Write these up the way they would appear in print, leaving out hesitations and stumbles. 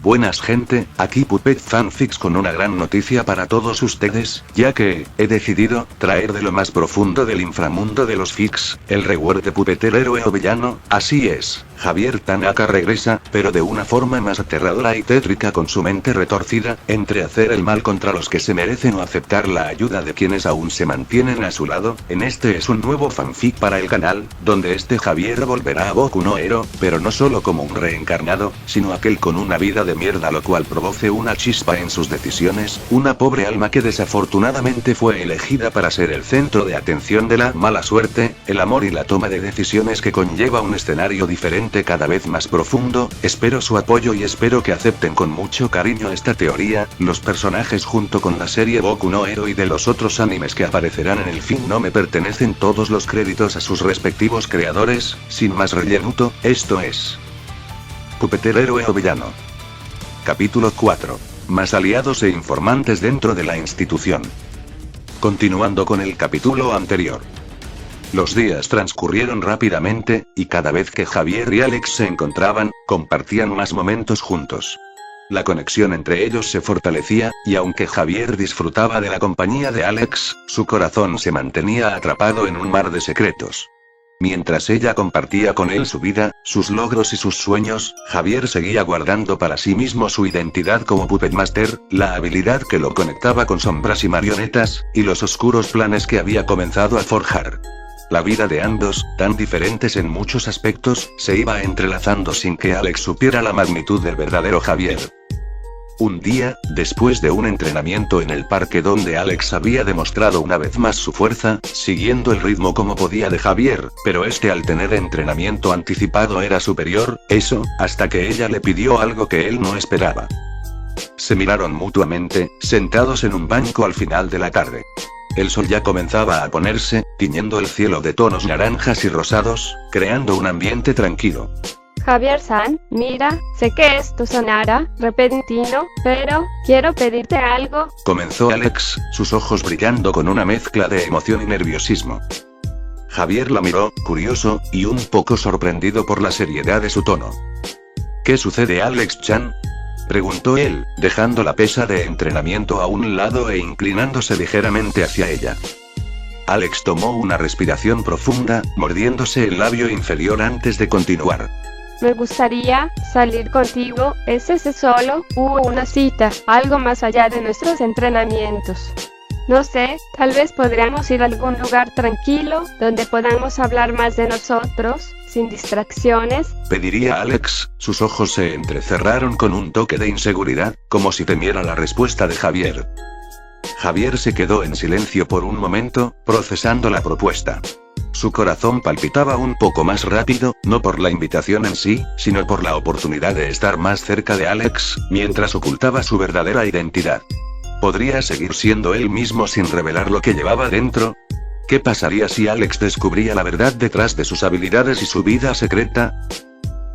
Buenas gente, aquí Puppet Fanfics con una gran noticia para todos ustedes, ya que he decidido traer de lo más profundo del inframundo de los fics, el reward de Puppet el héroe o villano. Así es, Javier Tanaka regresa, pero de una forma más aterradora y tétrica, con su mente retorcida, entre hacer el mal contra los que se merecen o aceptar la ayuda de quienes aún se mantienen a su lado. Este es un nuevo fanfic para el canal, donde Javier volverá a Boku no Hero, pero no solo como un reencarnado, sino aquel con una vida de mierda, lo cual produce una chispa en sus decisiones, una pobre alma que desafortunadamente fue elegida para ser el centro de atención de la mala suerte, el amor y la toma de decisiones que conlleva un escenario diferente cada vez más profundo. Espero su apoyo y espero que acepten con mucho cariño esta teoría. Los personajes junto con la serie Boku no Hero y de los otros animes que aparecerán en el fin no me pertenecen, todos los créditos a sus respectivos creadores. Sin más rellenuto, esto es Puppet el héroe o villano. Capítulo 4. Más aliados e informantes dentro de la institución. Continuando con el capítulo anterior. Los días transcurrieron rápidamente, y cada vez que Javier y Alex se encontraban, compartían más momentos juntos. La conexión entre ellos se fortalecía, y aunque Javier disfrutaba de la compañía de Alex, su corazón se mantenía atrapado en un mar de secretos. Mientras ella compartía con él su vida, sus logros y sus sueños, Javier seguía guardando para sí mismo su identidad como Puppet Master, la habilidad que lo conectaba con sombras y marionetas, y los oscuros planes que había comenzado a forjar. La vida de ambos, tan diferentes en muchos aspectos, se iba entrelazando sin que Alex supiera la magnitud del verdadero Javier. Un día, después de un entrenamiento en el parque donde Alex había demostrado una vez más su fuerza, siguiendo el ritmo como podía de Javier, pero al tener entrenamiento anticipado era superior, hasta que ella le pidió algo que él no esperaba. Se miraron mutuamente, sentados en un banco al final de la tarde. El sol ya comenzaba a ponerse, tiñendo el cielo de tonos naranjas y rosados, creando un ambiente tranquilo. Javier-san, mira, sé que esto sonará repentino, pero quiero pedirte algo. Comenzó Alex, sus ojos brillando con una mezcla de emoción y nerviosismo. Javier la miró, curioso, y un poco sorprendido por la seriedad de su tono. ¿Qué sucede, Alex-chan?, preguntó él, dejando la pesa de entrenamiento a un lado e inclinándose ligeramente hacia ella. Alex tomó una respiración profunda, mordiéndose el labio inferior antes de continuar. Me gustaría salir contigo, ¿es ese solo una cita, algo más allá de nuestros entrenamientos? No sé, tal vez podríamos ir a algún lugar tranquilo, donde podamos hablar más de nosotros, sin distracciones. Pediría Alex, sus ojos se entrecerraron con un toque de inseguridad, como si temiera la respuesta de Javier. Javier se quedó en silencio por un momento, procesando la propuesta. Su corazón palpitaba un poco más rápido, no por la invitación en sí, sino por la oportunidad de estar más cerca de Alex, mientras ocultaba su verdadera identidad. ¿Podría seguir siendo él mismo sin revelar lo que llevaba dentro? ¿Qué pasaría si Alex descubría la verdad detrás de sus habilidades y su vida secreta?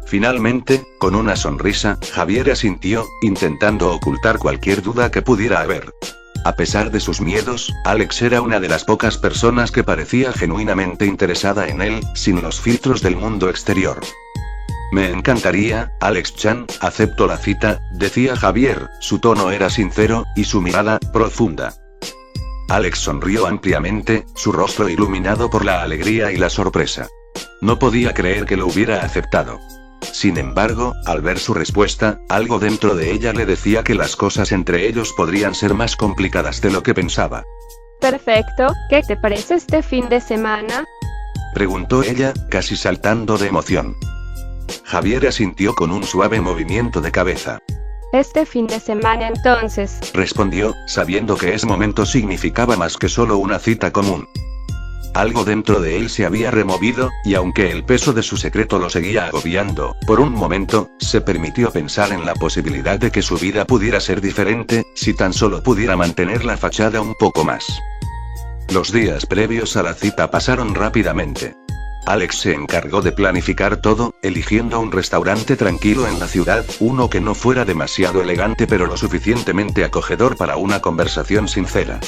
Finalmente, con una sonrisa, Javier asintió, intentando ocultar cualquier duda que pudiera haber. A pesar de sus miedos, Alex era una de las pocas personas que parecía genuinamente interesada en él, sin los filtros del mundo exterior. Me encantaría, Alex-chan, acepto la cita, decía Javier, su tono era sincero, y su mirada, profunda. Alex sonrió ampliamente, su rostro iluminado por la alegría y la sorpresa. No podía creer que lo hubiera aceptado. Sin embargo, al ver su respuesta, algo dentro de ella le decía que las cosas entre ellos podrían ser más complicadas de lo que pensaba. Perfecto, ¿qué te parece este fin de semana?, preguntó ella, casi saltando de emoción. Javier asintió con un suave movimiento de cabeza. Este fin de semana entonces, respondió, sabiendo que ese momento significaba más que solo una cita común. Algo dentro de él se había removido, y aunque el peso de su secreto lo seguía agobiando, por un momento, se permitió pensar en la posibilidad de que su vida pudiera ser diferente, si tan solo pudiera mantener la fachada un poco más. Los días previos a la cita pasaron rápidamente. Alex se encargó de planificar todo, eligiendo un restaurante tranquilo en la ciudad, uno que no fuera demasiado elegante pero lo suficientemente acogedor para una conversación sincera.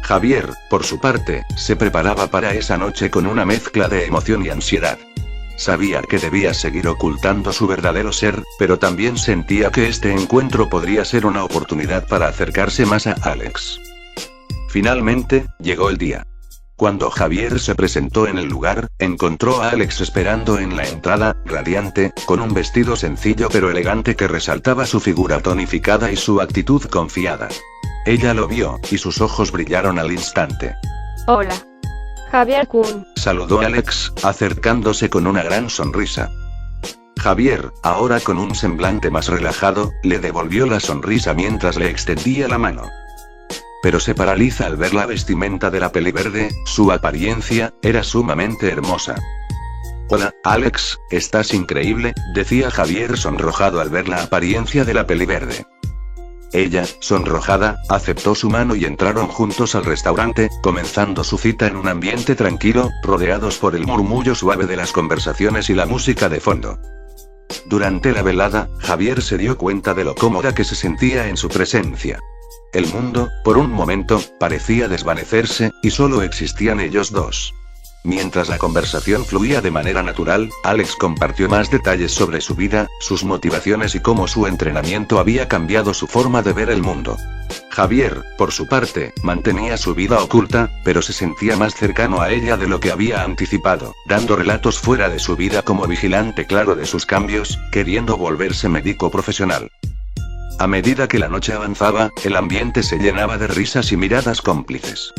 Javier, por su parte, se preparaba para esa noche con una mezcla de emoción y ansiedad. sabía que debía seguir ocultando su verdadero ser, pero también sentía que este encuentro podría ser una oportunidad para acercarse más a Alex. Finalmente, llegó el día. Cuando Javier se presentó en el lugar, encontró a Alex esperando en la entrada, radiante, con un vestido sencillo pero elegante que resaltaba su figura tonificada y su actitud confiada. Ella lo vio, y sus ojos brillaron al instante. Hola. Javier-kun. Saludó Alex, acercándose con una gran sonrisa. Javier, ahora con un semblante más relajado, le devolvió la sonrisa mientras le extendía la mano. Pero se paraliza al ver la vestimenta de la peliverde, su apariencia era sumamente hermosa. Hola, Alex, estás increíble, decía Javier sonrojado al ver la apariencia de la peliverde. Ella, sonrojada, aceptó su mano y entraron juntos al restaurante, comenzando su cita en un ambiente tranquilo, rodeados por el murmullo suave de las conversaciones y la música de fondo. Durante la velada, Javier se dio cuenta de lo cómoda que se sentía en su presencia. El mundo, por un momento, parecía desvanecerse, y solo existían ellos dos. Mientras la conversación fluía de manera natural, Alex compartió más detalles sobre su vida, sus motivaciones y cómo su entrenamiento había cambiado su forma de ver el mundo. Javier, por su parte, mantenía su vida oculta, pero se sentía más cercano a ella de lo que había anticipado, dando relatos fuera de su vida como vigilante claro de sus cambios, queriendo volverse médico profesional. A medida que la noche avanzaba, el ambiente se llenaba de risas y miradas cómplices.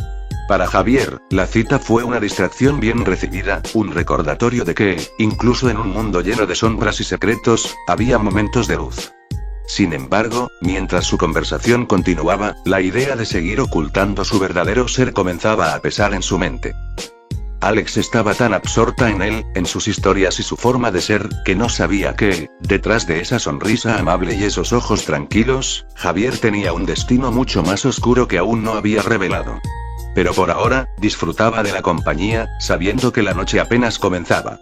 Para Javier, la cita fue una distracción bien recibida, un recordatorio de que, incluso en un mundo lleno de sombras y secretos, había momentos de luz. Sin embargo, mientras su conversación continuaba, la idea de seguir ocultando su verdadero ser comenzaba a pesar en su mente. Alex estaba tan absorta en él, en sus historias y su forma de ser, que no sabía que, detrás de esa sonrisa amable y esos ojos tranquilos, Javier tenía un destino mucho más oscuro que aún no había revelado. Pero por ahora, disfrutaba de la compañía, sabiendo que la noche apenas comenzaba.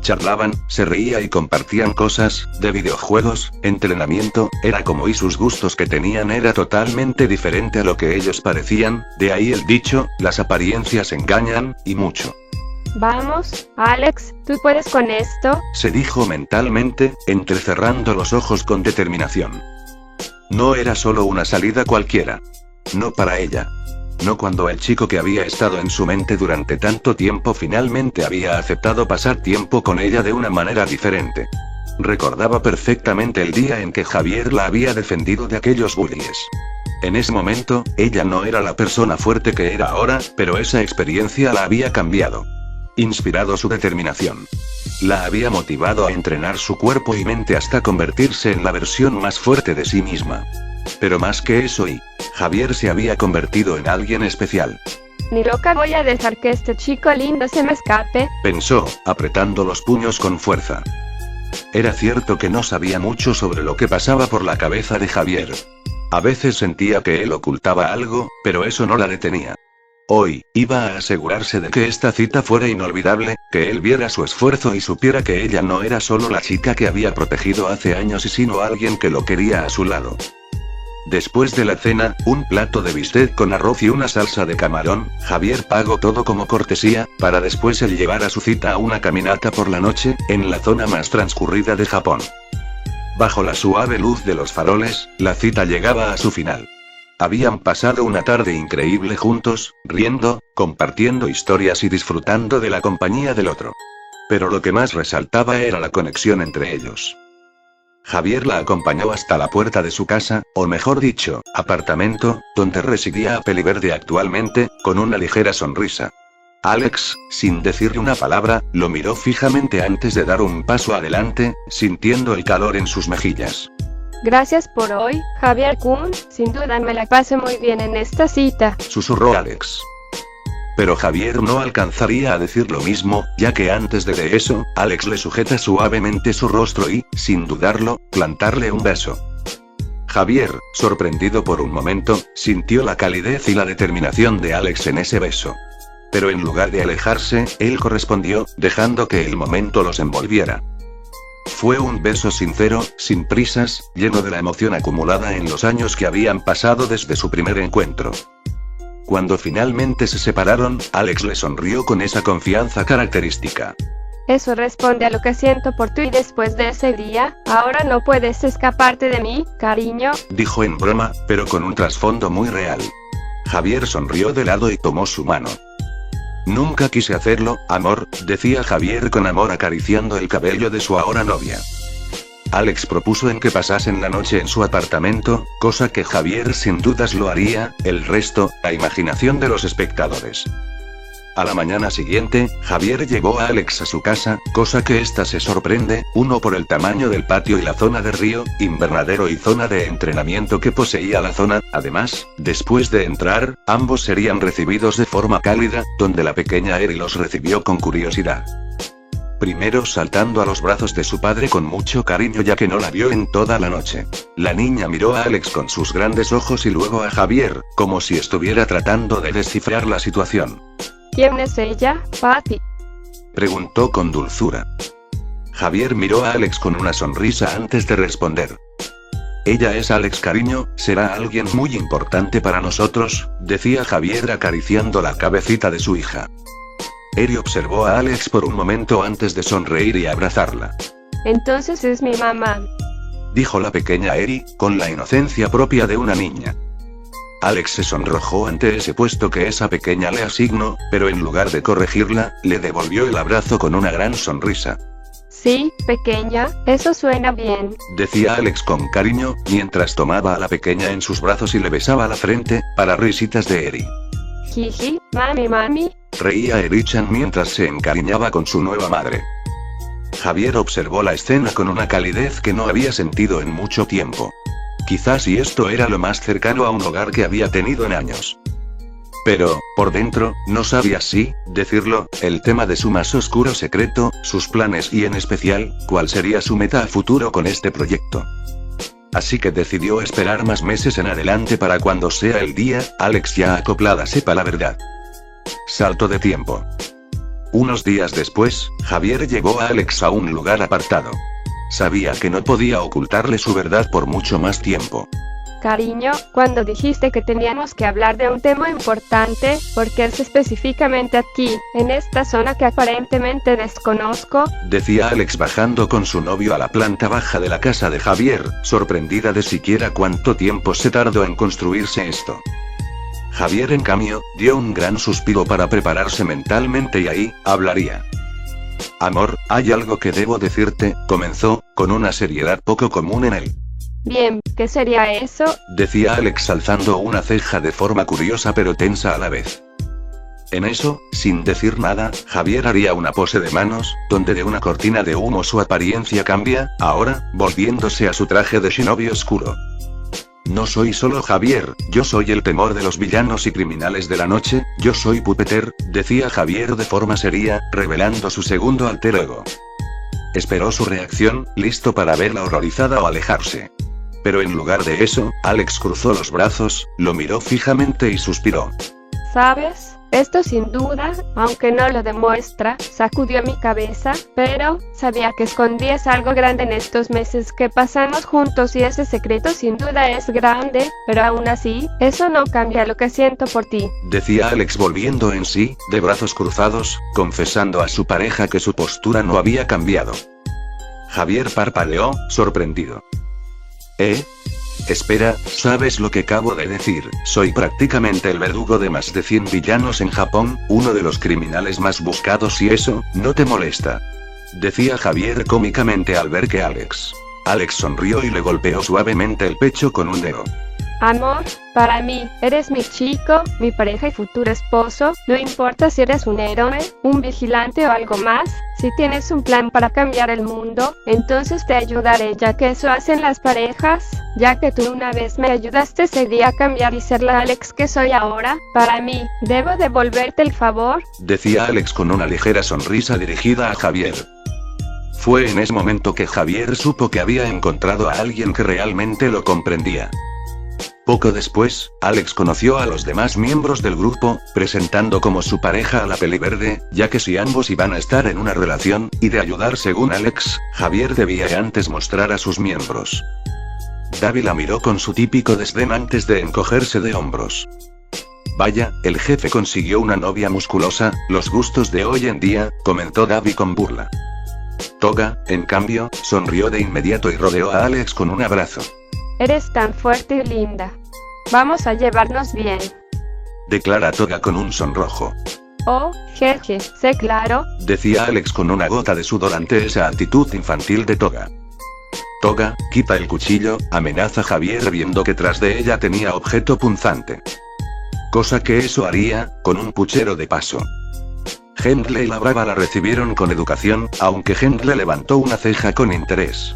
Charlaban, se reía y compartían cosas, de videojuegos, entrenamiento, era como y sus gustos que tenían era totalmente diferente a lo que ellos parecían, de ahí el dicho, las apariencias engañan, y mucho. Vamos, Alex, tú puedes con esto, se dijo mentalmente, entrecerrando los ojos con determinación. No era solo una salida cualquiera. No para ella. No cuando el chico que había estado en su mente durante tanto tiempo finalmente había aceptado pasar tiempo con ella de una manera diferente. Recordaba perfectamente el día en que Javier la había defendido de aquellos bullies. En ese momento, ella no era la persona fuerte que era ahora, pero esa experiencia la había cambiado. Inspirado su determinación. La había motivado a entrenar su cuerpo y mente hasta convertirse en la versión más fuerte de sí misma. Pero más que eso Javier se había convertido en alguien especial. Ni loca voy a dejar que este chico lindo se me escape, pensó, apretando los puños con fuerza. Era cierto que no sabía mucho sobre lo que pasaba por la cabeza de Javier. A veces sentía que él ocultaba algo, pero eso no la detenía. Hoy, iba a asegurarse de que esta cita fuera inolvidable, que él viera su esfuerzo y supiera que ella no era solo la chica que había protegido hace años y sino alguien que lo quería a su lado. Después de la cena, un plato de bistec con arroz y una salsa de camarón, Javier pagó todo como cortesía, para después él llevar a su cita a una caminata por la noche, en la zona más transcurrida de Japón. Bajo la suave luz de los faroles, la cita llegaba a su final. Habían pasado una tarde increíble juntos, riendo, compartiendo historias y disfrutando de la compañía del otro. Pero lo que más resaltaba era la conexión entre ellos. Javier la acompañó hasta la puerta de su casa, o mejor dicho, apartamento, donde residía Peliverde actualmente, con una ligera sonrisa. Alex, sin decirle una palabra, lo miró fijamente antes de dar un paso adelante, sintiendo el calor en sus mejillas. Gracias por hoy, Javier-kun, sin duda me la pasé muy bien en esta cita, susurró Alex. Pero Javier no alcanzaría a decir lo mismo, ya que antes de eso, Alex le sujeta suavemente su rostro y, sin dudarlo, plantarle un beso. Javier, sorprendido por un momento, sintió la calidez y la determinación de Alex en ese beso. Pero en lugar de alejarse, él correspondió, dejando que el momento los envolviera. Fue un beso sincero, sin prisas, lleno de la emoción acumulada en los años que habían pasado desde su primer encuentro. Cuando finalmente se separaron, Alex le sonrió con esa confianza característica. Eso responde a lo que siento por ti y después de ese día, ahora no puedes escaparte de mí, cariño. Dijo en broma, pero con un trasfondo muy real. Javier sonrió de lado y tomó su mano. Nunca quise hacerlo, amor, decía Javier con amor acariciando el cabello de su ahora novia. Alex propuso en que pasasen la noche en su apartamento, cosa que Javier sin dudas lo haría, el resto, a imaginación de los espectadores. A la mañana siguiente, Javier llevó a Alex a su casa, cosa que ésta se sorprende, uno por el tamaño del patio y la zona de río, invernadero y zona de entrenamiento que poseía la zona. Además, después de entrar, ambos serían recibidos de forma cálida, donde la pequeña Eri los recibió con curiosidad. Primero saltando a los brazos de su padre con mucho cariño ya que no la vio en toda la noche. La niña miró a Alex con sus grandes ojos y luego a Javier, como si estuviera tratando de descifrar la situación. ¿Quién es ella, papi? Preguntó con dulzura. Javier miró a Alex con una sonrisa antes de responder. Ella es Alex, cariño, será alguien muy importante para nosotros, decía Javier acariciando la cabecita de su hija. Eri observó a Alex por un momento antes de sonreír y abrazarla. Entonces es mi mamá, dijo la pequeña Eri, con la inocencia propia de una niña. Alex se sonrojó ante ese puesto que esa pequeña le asignó, pero en lugar de corregirla, le devolvió el abrazo con una gran sonrisa. Sí, pequeña, eso suena bien, decía Alex con cariño, mientras tomaba a la pequeña en sus brazos y le besaba la frente, para risitas de Eri. Jiji, mami, reía Eri-chan mientras se encariñaba con su nueva madre. Javier observó la escena con una calidez que no había sentido en mucho tiempo. Quizás y esto era lo más cercano a un hogar que había tenido en años. Pero, por dentro, no sabía si decirlo, el tema de su más oscuro secreto, sus planes y en especial, cuál sería su meta a futuro con este proyecto. Así que decidió esperar más meses en adelante para cuando sea el día, Alex ya acoplada sepa la verdad. Salto de tiempo. Unos días después, Javier llevó a Alex a un lugar apartado. Sabía que no podía ocultarle su verdad por mucho más tiempo. Cariño, cuando dijiste que teníamos que hablar de un tema importante, ¿por qué es específicamente aquí, en esta zona que aparentemente desconozco? Decía Alex bajando con su novio a la planta baja de la casa de Javier, sorprendida de siquiera cuánto tiempo se tardó en construirse esto. Javier en cambio, dio un gran suspiro para prepararse mentalmente y ahí, hablaría. Amor, hay algo que debo decirte, comenzó, con una seriedad poco común en él. Bien, ¿qué sería eso? Decía Alex alzando una ceja de forma curiosa pero tensa a la vez. En eso, sin decir nada, Javier haría una pose de manos, donde de una cortina de humo su apariencia cambia, ahora, volviéndose a su traje de shinobi oscuro. No soy solo Javier, yo soy el temor de los villanos y criminales de la noche, yo soy Pupeter, decía Javier de forma seria, revelando su segundo alter ego. Esperó su reacción, listo para verla horrorizada o alejarse. Pero en lugar de eso, Alex cruzó los brazos, lo miró fijamente y suspiró. ¿Sabes? Esto sin duda, aunque no lo demuestra, sacudió mi cabeza, pero sabía que escondías algo grande en estos meses que pasamos juntos y ese secreto sin duda es grande, pero aún así, eso no cambia lo que siento por ti. Decía Alex volviendo en sí, de brazos cruzados, confesando a su pareja que su postura no había cambiado. Javier parpadeó, sorprendido. Espera, ¿sabes lo que acabo de decir? Soy prácticamente el verdugo de más de 100 villanos en Japón, uno de los criminales más buscados y eso, ¿no te molesta? Decía Javier cómicamente al ver que Alex sonrió y le golpeó suavemente el pecho con un dedo. Amor, para mí, eres mi chico, mi pareja y futuro esposo, no importa si eres un héroe, un vigilante o algo más, si tienes un plan para cambiar el mundo, entonces te ayudaré ya que eso hacen las parejas, ya que tú una vez me ayudaste ese día a cambiar y ser la Alex que soy ahora, para mí, ¿debo devolverte el favor? Decía Alex con una ligera sonrisa dirigida a Javier. Fue en ese momento que Javier supo que había encontrado a alguien que realmente lo comprendía. Poco después, Alex conoció a los demás miembros del grupo, presentando como su pareja a la Peliverde, ya que si ambos iban a estar en una relación, y de ayudar según Alex, Javier debía antes mostrar a sus miembros. Davi la miró con su típico desdén antes de encogerse de hombros. Vaya, el jefe consiguió una novia musculosa, los gustos de hoy en día, comentó Gaby con burla. Toga, en cambio, sonrió de inmediato y rodeó a Alex con un abrazo. Eres tan fuerte y linda. Vamos a llevarnos bien. Declara Toga con un sonrojo. Oh, jeje, sé claro. Decía Alex con una gota de sudor ante esa actitud infantil de Toga. Toga, quita el cuchillo, amenaza Javier viendo que tras de ella tenía objeto punzante. Cosa que eso haría, con un puchero de paso. Hendle y la Brava la recibieron con educación, aunque Hendle levantó una ceja con interés.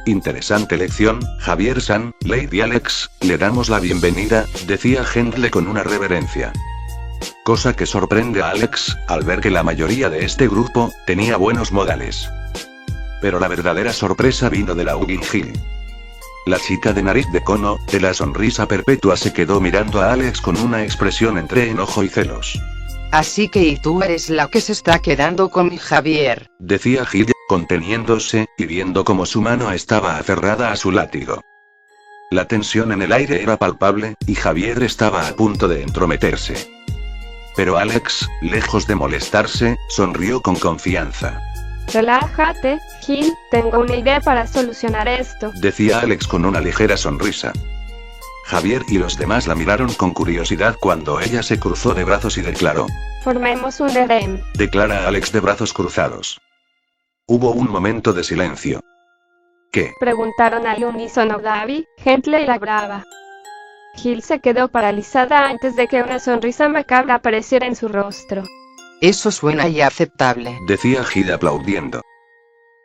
Interesante lección, Javier-san, Lady Alex, le damos la bienvenida, decía Hendle con una reverencia. Cosa que sorprende a Alex, al ver que la mayoría de este grupo, tenía buenos modales. Pero la verdadera sorpresa vino de la Hugging Hill. La chica de nariz de cono, de la sonrisa perpetua se quedó mirando a Alex con una expresión entre enojo y celos. Así que y tú eres la que se está quedando con mi Javier, decía Hill, conteniéndose, y viendo cómo su mano estaba aferrada a su látigo. La tensión en el aire era palpable, y Javier estaba a punto de entrometerse. Pero Alex, lejos de molestarse, sonrió con confianza. Relájate, Gil, tengo una idea para solucionar esto, decía Alex con una ligera sonrisa. Javier y los demás la miraron con curiosidad cuando ella se cruzó de brazos y declaró. Formemos un harem, declara Alex de brazos cruzados. Hubo un momento de silencio. ¿Qué? Preguntaron al unísono Gaby, Hendle y la Brava. Gil se quedó paralizada antes de que una sonrisa macabra apareciera en su rostro. Eso suena ya aceptable, decía Gil aplaudiendo.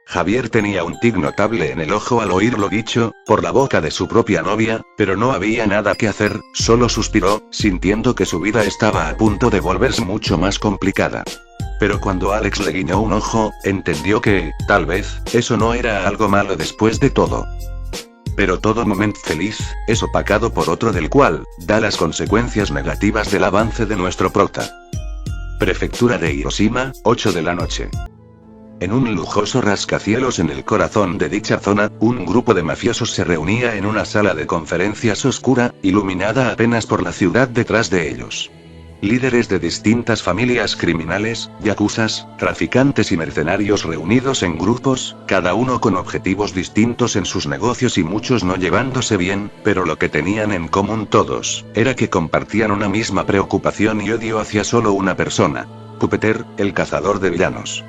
Javier tenía un tic notable en el ojo al oír lo dicho, por la boca de su propia novia, pero no había nada que hacer, solo suspiró, sintiendo que su vida estaba a punto de volverse mucho más complicada. Pero cuando Alex le guiñó un ojo, entendió que, tal vez, eso no era algo malo después de todo. Pero todo momento feliz, es opacado por otro del cual, da las consecuencias negativas del avance de nuestro prota. Prefectura de Hiroshima, 8 de la noche. En un lujoso rascacielos en el corazón de dicha zona, un grupo de mafiosos se reunía en una sala de conferencias oscura, iluminada apenas por la ciudad detrás de ellos. Líderes de distintas familias criminales, yakuzas, traficantes y mercenarios reunidos en grupos, cada uno con objetivos distintos en sus negocios y muchos no llevándose bien, pero lo que tenían en común todos, era que compartían una misma preocupación y odio hacia solo una persona. Pupeter, el cazador de villanos.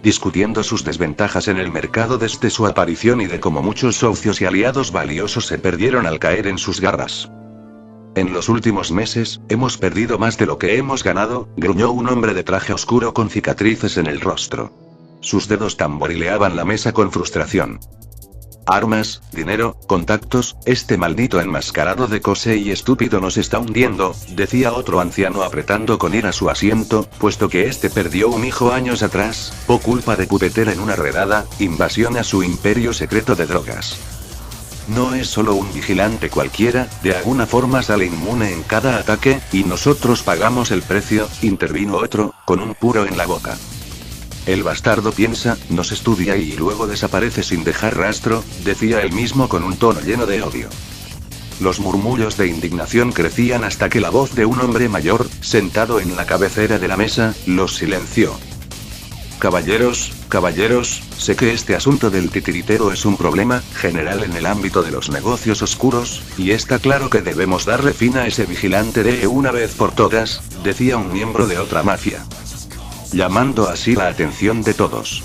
Discutiendo sus desventajas en el mercado desde su aparición y de cómo muchos socios y aliados valiosos se perdieron al caer en sus garras. En los últimos meses, hemos perdido más de lo que hemos ganado, gruñó un hombre de traje oscuro con cicatrices en el rostro. Sus dedos tamborileaban la mesa con frustración. Armas, dinero, contactos, este maldito enmascarado de cose y estúpido nos está hundiendo, decía otro anciano apretando con ira su asiento, puesto que este perdió un hijo años atrás, por culpa de Pupeter en una redada, invasión a su imperio secreto de drogas. No es solo un vigilante cualquiera, de alguna forma sale inmune en cada ataque, y nosotros pagamos el precio, intervino otro, con un puro en la boca. El bastardo piensa, nos estudia y luego desaparece sin dejar rastro, decía él mismo con un tono lleno de odio. Los murmullos de indignación crecían hasta que la voz de un hombre mayor, sentado en la cabecera de la mesa, los silenció. Caballeros, sé que este asunto del titiritero es un problema general en el ámbito de los negocios oscuros, y está claro que debemos darle fin a ese vigilante de una vez por todas, decía un miembro de otra mafia. Llamando así la atención de todos.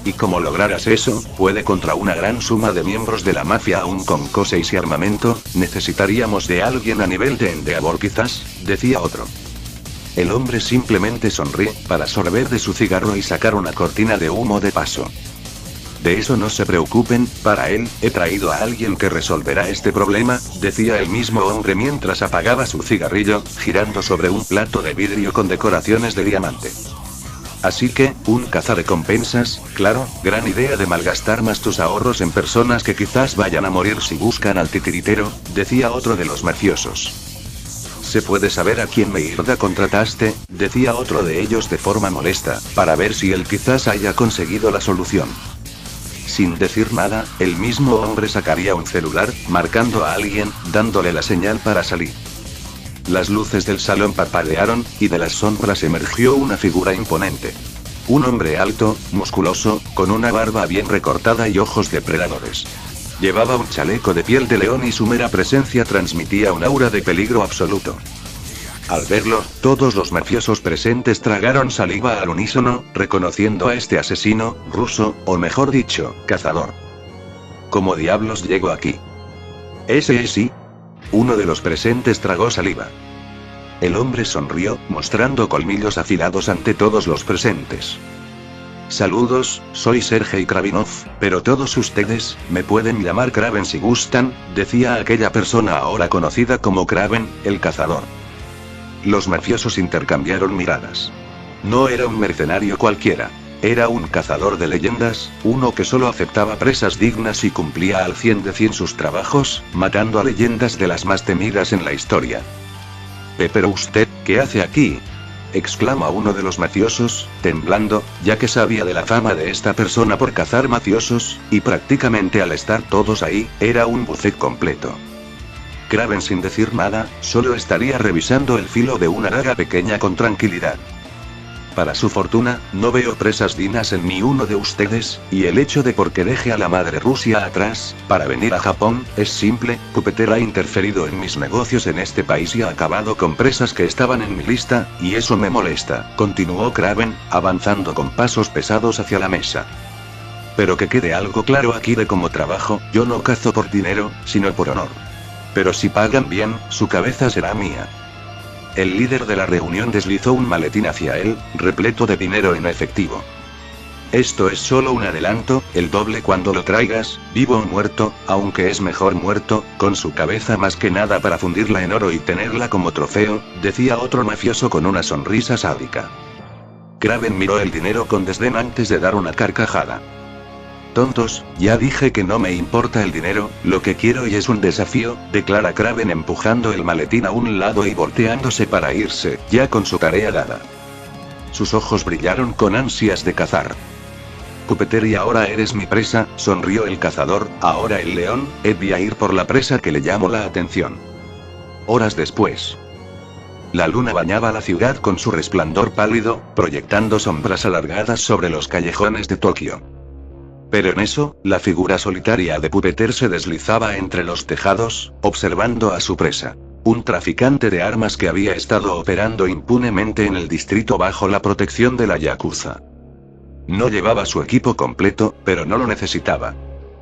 Y como lograras eso, puede contra una gran suma de miembros de la mafia aún con cosas y armamento, necesitaríamos de alguien a nivel de Endeavor quizás, decía otro. El hombre simplemente sonríe, para sorber de su cigarro y sacar una cortina de humo de paso. De eso no se preocupen, para él, he traído a alguien que resolverá este problema, decía el mismo hombre mientras apagaba su cigarrillo, girando sobre un plato de vidrio con decoraciones de diamante. Así que, un cazarrecompensas, claro, gran idea de malgastar más tus ahorros en personas que quizás vayan a morir si buscan al titiritero, decía otro de los mafiosos. ¿Se puede saber a quién mierda contrataste?, decía otro de ellos de forma molesta, para ver si él quizás haya conseguido la solución. Sin decir nada, el mismo hombre sacaría un celular, marcando a alguien, dándole la señal para salir. las luces del salón parpadearon, y de las sombras emergió una figura imponente. Un hombre alto, musculoso, con una barba bien recortada y ojos depredadores. Llevaba un chaleco de piel de león y su mera presencia transmitía un aura de peligro absoluto. Al verlo, todos los mafiosos presentes tragaron saliva al unísono, reconociendo a este asesino, ruso, o mejor dicho, cazador. ¿Cómo diablos llegó aquí? ¿Ese es sí? Uno de los presentes tragó saliva. El hombre sonrió, mostrando colmillos afilados ante todos los presentes. Saludos, soy Sergei Kravinov, pero todos ustedes, me pueden llamar Kraven si gustan, decía aquella persona ahora conocida como Kraven, el cazador. Los mafiosos intercambiaron miradas. No era un mercenario cualquiera. Era un cazador de leyendas, uno que solo aceptaba presas dignas y cumplía al 100% sus trabajos, matando a leyendas de las más temidas en la historia. «Pero usted, ¿qué hace aquí?», exclama uno de los mafiosos, temblando, ya que sabía de la fama de esta persona por cazar mafiosos, y prácticamente al estar todos ahí, era un buffet completo. Kraven sin decir nada, solo estaría revisando el filo de una daga pequeña con tranquilidad. Para su fortuna, no veo presas dignas en ni uno de ustedes, y el hecho de por qué deje a la madre Rusia atrás, para venir a Japón, es simple. Pupeter ha interferido en mis negocios en este país y ha acabado con presas que estaban en mi lista, y eso me molesta, continuó Kraven, avanzando con pasos pesados hacia la mesa. Pero que quede algo claro aquí de cómo trabajo, yo no cazo por dinero, sino por honor. Pero si pagan bien, su cabeza será mía. El líder de la reunión deslizó un maletín hacia él, repleto de dinero en efectivo. Esto es solo un adelanto, el doble cuando lo traigas, vivo o muerto, aunque es mejor muerto, con su cabeza más que nada para fundirla en oro y tenerla como trofeo, decía otro mafioso con una sonrisa sádica. Kraven miró el dinero con desdén antes de dar una carcajada. Tontos, ya dije que no me importa el dinero, lo que quiero y es un desafío, declara Kraven empujando el maletín a un lado y volteándose para irse, ya con su tarea dada. Sus ojos brillaron con ansias de cazar. Pupeter, y ahora eres mi presa, sonrió el cazador, ahora el león, he de ir por la presa que le llamó la atención. Horas después. La luna bañaba la ciudad con su resplandor pálido, proyectando sombras alargadas sobre los callejones de Tokio. Pero en eso, la figura solitaria de Pupeter se deslizaba entre los tejados, observando a su presa. Un traficante de armas que había estado operando impunemente en el distrito bajo la protección de la Yakuza. No llevaba su equipo completo, pero no lo necesitaba.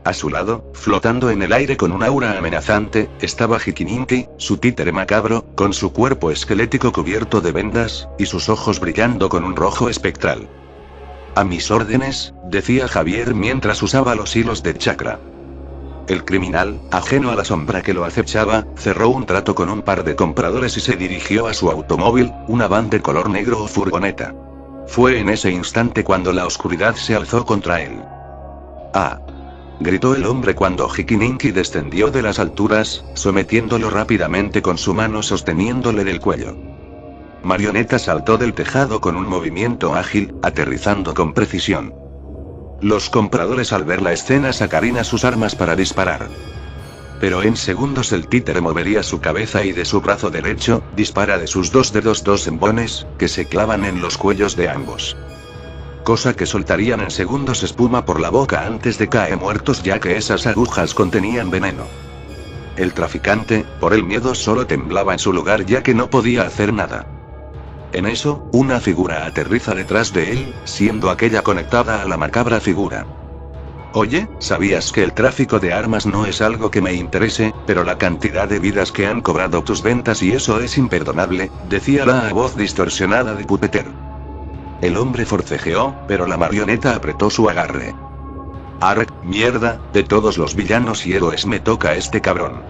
A su lado, flotando en el aire con un aura amenazante, estaba Hikininki, su títere macabro, con su cuerpo esquelético cubierto de vendas, y sus ojos brillando con un rojo espectral. A mis órdenes, decía Javier mientras usaba los hilos de chakra. El criminal, ajeno a la sombra que lo acechaba, cerró un trato con un par de compradores y se dirigió a su automóvil, una van de color negro o furgoneta. Fue en ese instante cuando la oscuridad se alzó contra él. ¡Ah! Gritó el hombre cuando Hikininki descendió de las alturas, sometiéndolo rápidamente con su mano sosteniéndole del cuello. Marioneta saltó del tejado con un movimiento ágil, aterrizando con precisión. Los compradores al ver la escena sacarían sus armas para disparar. Pero en segundos el títere movería su cabeza y de su brazo derecho, dispara de sus dos dedos dos embones, que se clavan en los cuellos de ambos. Cosa que soltarían en segundos espuma por la boca antes de caer muertos ya que esas agujas contenían veneno. El traficante, por el miedo solo temblaba en su lugar ya que no podía hacer nada. En eso, una figura aterriza detrás de él, siendo aquella conectada a la macabra figura. Oye, ¿sabías que el tráfico de armas no es algo que me interese, pero la cantidad de vidas que han cobrado tus ventas y eso es imperdonable? Decía la voz distorsionada de Pupeter. El hombre forcejeó, pero la marioneta apretó su agarre. Arr, mierda, de todos los villanos y héroes me toca este cabrón.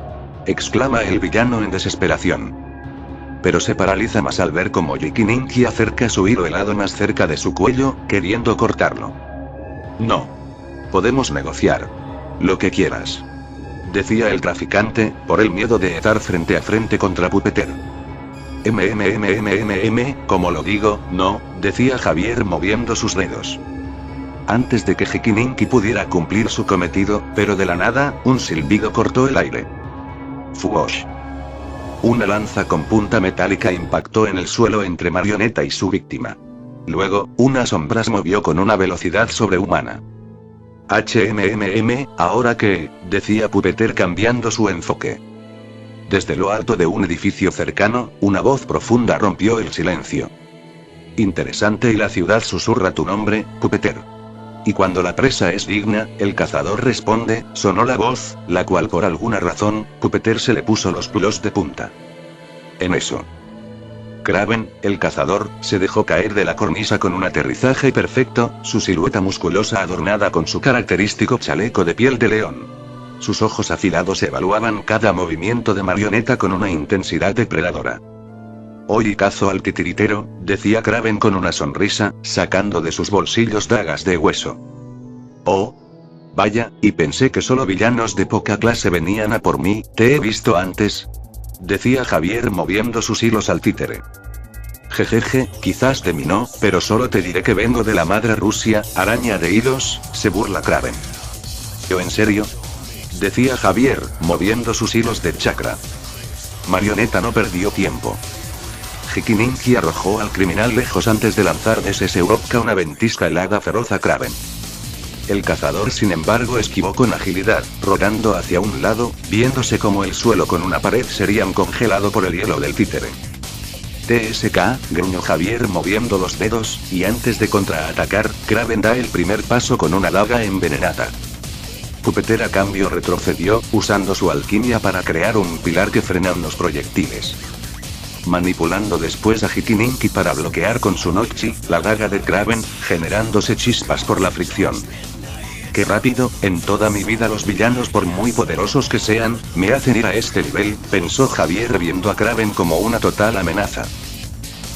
Exclama el villano en desesperación. Pero se paraliza más al ver cómo Hikininki acerca su hilo helado más cerca de su cuello, queriendo cortarlo. No. Podemos negociar. Lo que quieras. Decía el traficante, por el miedo de estar frente a frente contra Pupeter. Como lo digo, no, decía Javier moviendo sus dedos. Antes de que Hikininki pudiera cumplir su cometido, pero de la nada, un silbido cortó el aire. Fuosh. Una lanza con punta metálica impactó en el suelo entre Marioneta y su víctima. Luego, una sombra se movió con una velocidad sobrehumana. ¿Ahora qué?, decía Pupeter cambiando su enfoque. Desde lo alto de un edificio cercano, una voz profunda rompió el silencio. Interesante, y la ciudad susurra tu nombre, Pupeter. Y cuando la presa es digna, el cazador responde, sonó la voz, la cual por alguna razón, Pupeter se le puso los pelos de punta. En eso, Kraven, el cazador, se dejó caer de la cornisa con un aterrizaje perfecto, su silueta musculosa adornada con su característico chaleco de piel de león. Sus ojos afilados evaluaban cada movimiento de Marioneta con una intensidad depredadora. Hoy cazo al titiritero, decía Kraven con una sonrisa, sacando de sus bolsillos dagas de hueso. Oh. Vaya, y pensé que solo villanos de poca clase venían a por mí, ¿te he visto antes?, decía Javier moviendo sus hilos al títere. Jejeje, quizás de mí no, pero solo te diré que vengo de la madre Rusia, araña de hilos, se burla Kraven. ¿Yo en serio?, decía Javier, moviendo sus hilos de chakra. Marioneta no perdió tiempo. Hikininki arrojó al criminal lejos antes de lanzar de ese Seuropka una ventisca helada feroz a Kraven. El cazador sin embargo esquivó con agilidad, rodando hacia un lado, viéndose como el suelo con una pared serían congelado por el hielo del títere. TSK, gruñó Javier moviendo los dedos, y antes de contraatacar, Kraven da el primer paso con una daga envenenada. Pupeter a cambio retrocedió, usando su alquimia para crear un pilar que frena unos proyectiles. Manipulando después a Hikininki para bloquear con su Nochi, la daga de Kraven, generándose chispas por la fricción. ¡Qué rápido! En toda mi vida los villanos, por muy poderosos que sean, me hacen ir a este nivel, pensó Javier viendo a Kraven como una total amenaza.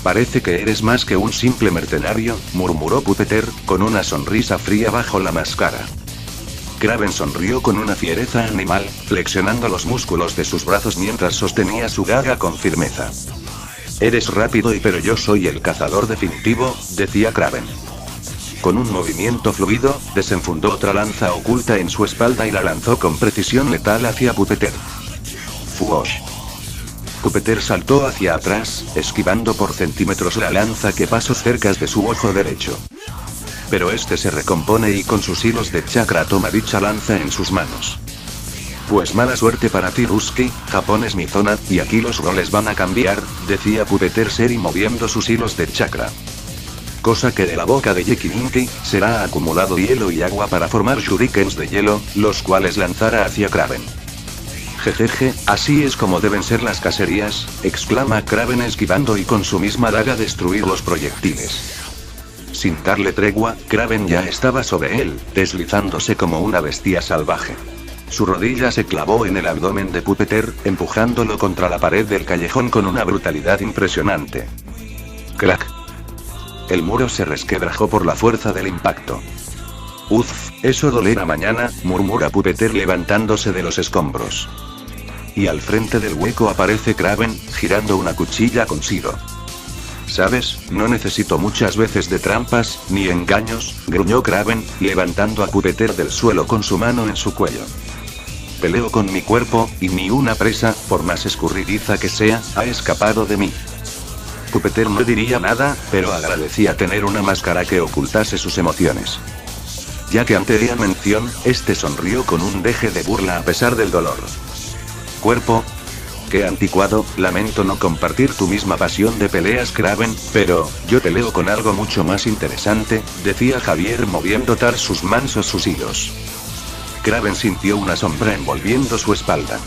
Parece que eres más que un simple mercenario, murmuró Pupeter, con una sonrisa fría bajo la máscara. Kraven sonrió con una fiereza animal, flexionando los músculos de sus brazos mientras sostenía su daga con firmeza. Eres rápido pero yo soy el cazador definitivo, decía Kraven. Con un movimiento fluido, desenfundó otra lanza oculta en su espalda y la lanzó con precisión letal hacia Pupeter. ¡Fuosh! Pupeter saltó hacia atrás, esquivando por centímetros la lanza que pasó cerca de su ojo derecho. Pero este se recompone y con sus hilos de chakra toma dicha lanza en sus manos. Pues mala suerte para ti, Ruski, Japón es mi zona, y aquí los roles van a cambiar, decía Pupeter seri moviendo sus hilos de chakra. Cosa que de la boca de Hikininki, será acumulado hielo y agua para formar shurikens de hielo, los cuales lanzará hacia Kraven. Jejeje, así es como deben ser las cacerías, exclama Kraven esquivando y con su misma daga destruir los proyectiles. Sin darle tregua, Kraven ya estaba sobre él, deslizándose como una bestia salvaje. Su rodilla se clavó en el abdomen de Pupeter, empujándolo contra la pared del callejón con una brutalidad impresionante. ¡Crack! El muro se resquebrajó por la fuerza del impacto. Uf, eso dolerá mañana, murmura Pupeter levantándose de los escombros. Y al frente del hueco aparece Kraven, girando una cuchilla con Shiro. ¿Sabes? No necesito muchas veces de trampas, ni engaños, gruñó Kraven, levantando a Pupeter del suelo con su mano en su cuello. Peleo con mi cuerpo, y ni una presa, por más escurridiza que sea, ha escapado de mí. Pupeter no diría nada, pero agradecía tener una máscara que ocultase sus emociones. Ya que ante ella mención, este sonrió con un deje de burla a pesar del dolor. Cuerpo. Qué anticuado, lamento no compartir tu misma pasión de peleas, Kraven, pero, yo peleo con algo mucho más interesante, decía Javier moviendo sus mansos sus hilos. Kraven sintió una sombra envolviendo su espalda.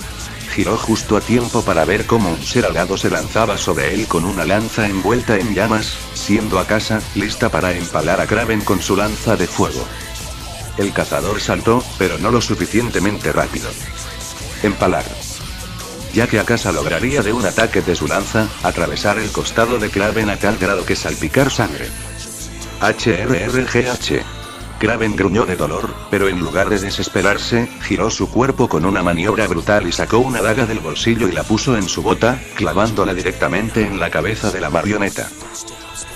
Giró justo a tiempo para ver cómo un ser alado se lanzaba sobre él con una lanza envuelta en llamas, siendo Akasa, lista para empalar a Kraven con su lanza de fuego. El cazador saltó, pero no lo suficientemente rápido. Empalar. Ya que Akasa lograría de un ataque de su lanza, atravesar el costado de Kraven a tal grado que salpicar sangre. HRRGH. Kraven gruñó de dolor, pero en lugar de desesperarse, giró su cuerpo con una maniobra brutal y sacó una daga del bolsillo y la puso en su bota, clavándola directamente en la cabeza de la marioneta.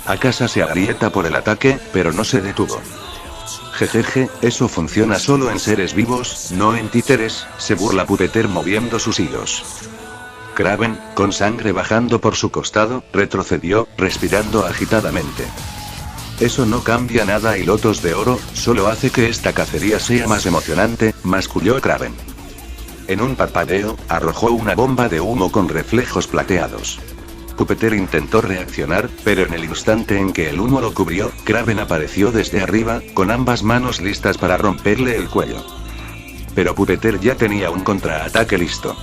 Akasa se agrieta por el ataque, pero no se detuvo. Jejeje, eso funciona solo en seres vivos, no en títeres, se burla Pupeter moviendo sus hilos. Kraven, con sangre bajando por su costado, retrocedió, respirando agitadamente. Eso no cambia nada y Lotos de Oro, solo hace que esta cacería sea más emocionante, masculló Kraven. En un parpadeo, arrojó una bomba de humo con reflejos plateados. Pupeter intentó reaccionar, pero en el instante en que el humo lo cubrió, Kraven apareció desde arriba, con ambas manos listas para romperle el cuello. Pero Pupeter ya tenía un contraataque listo.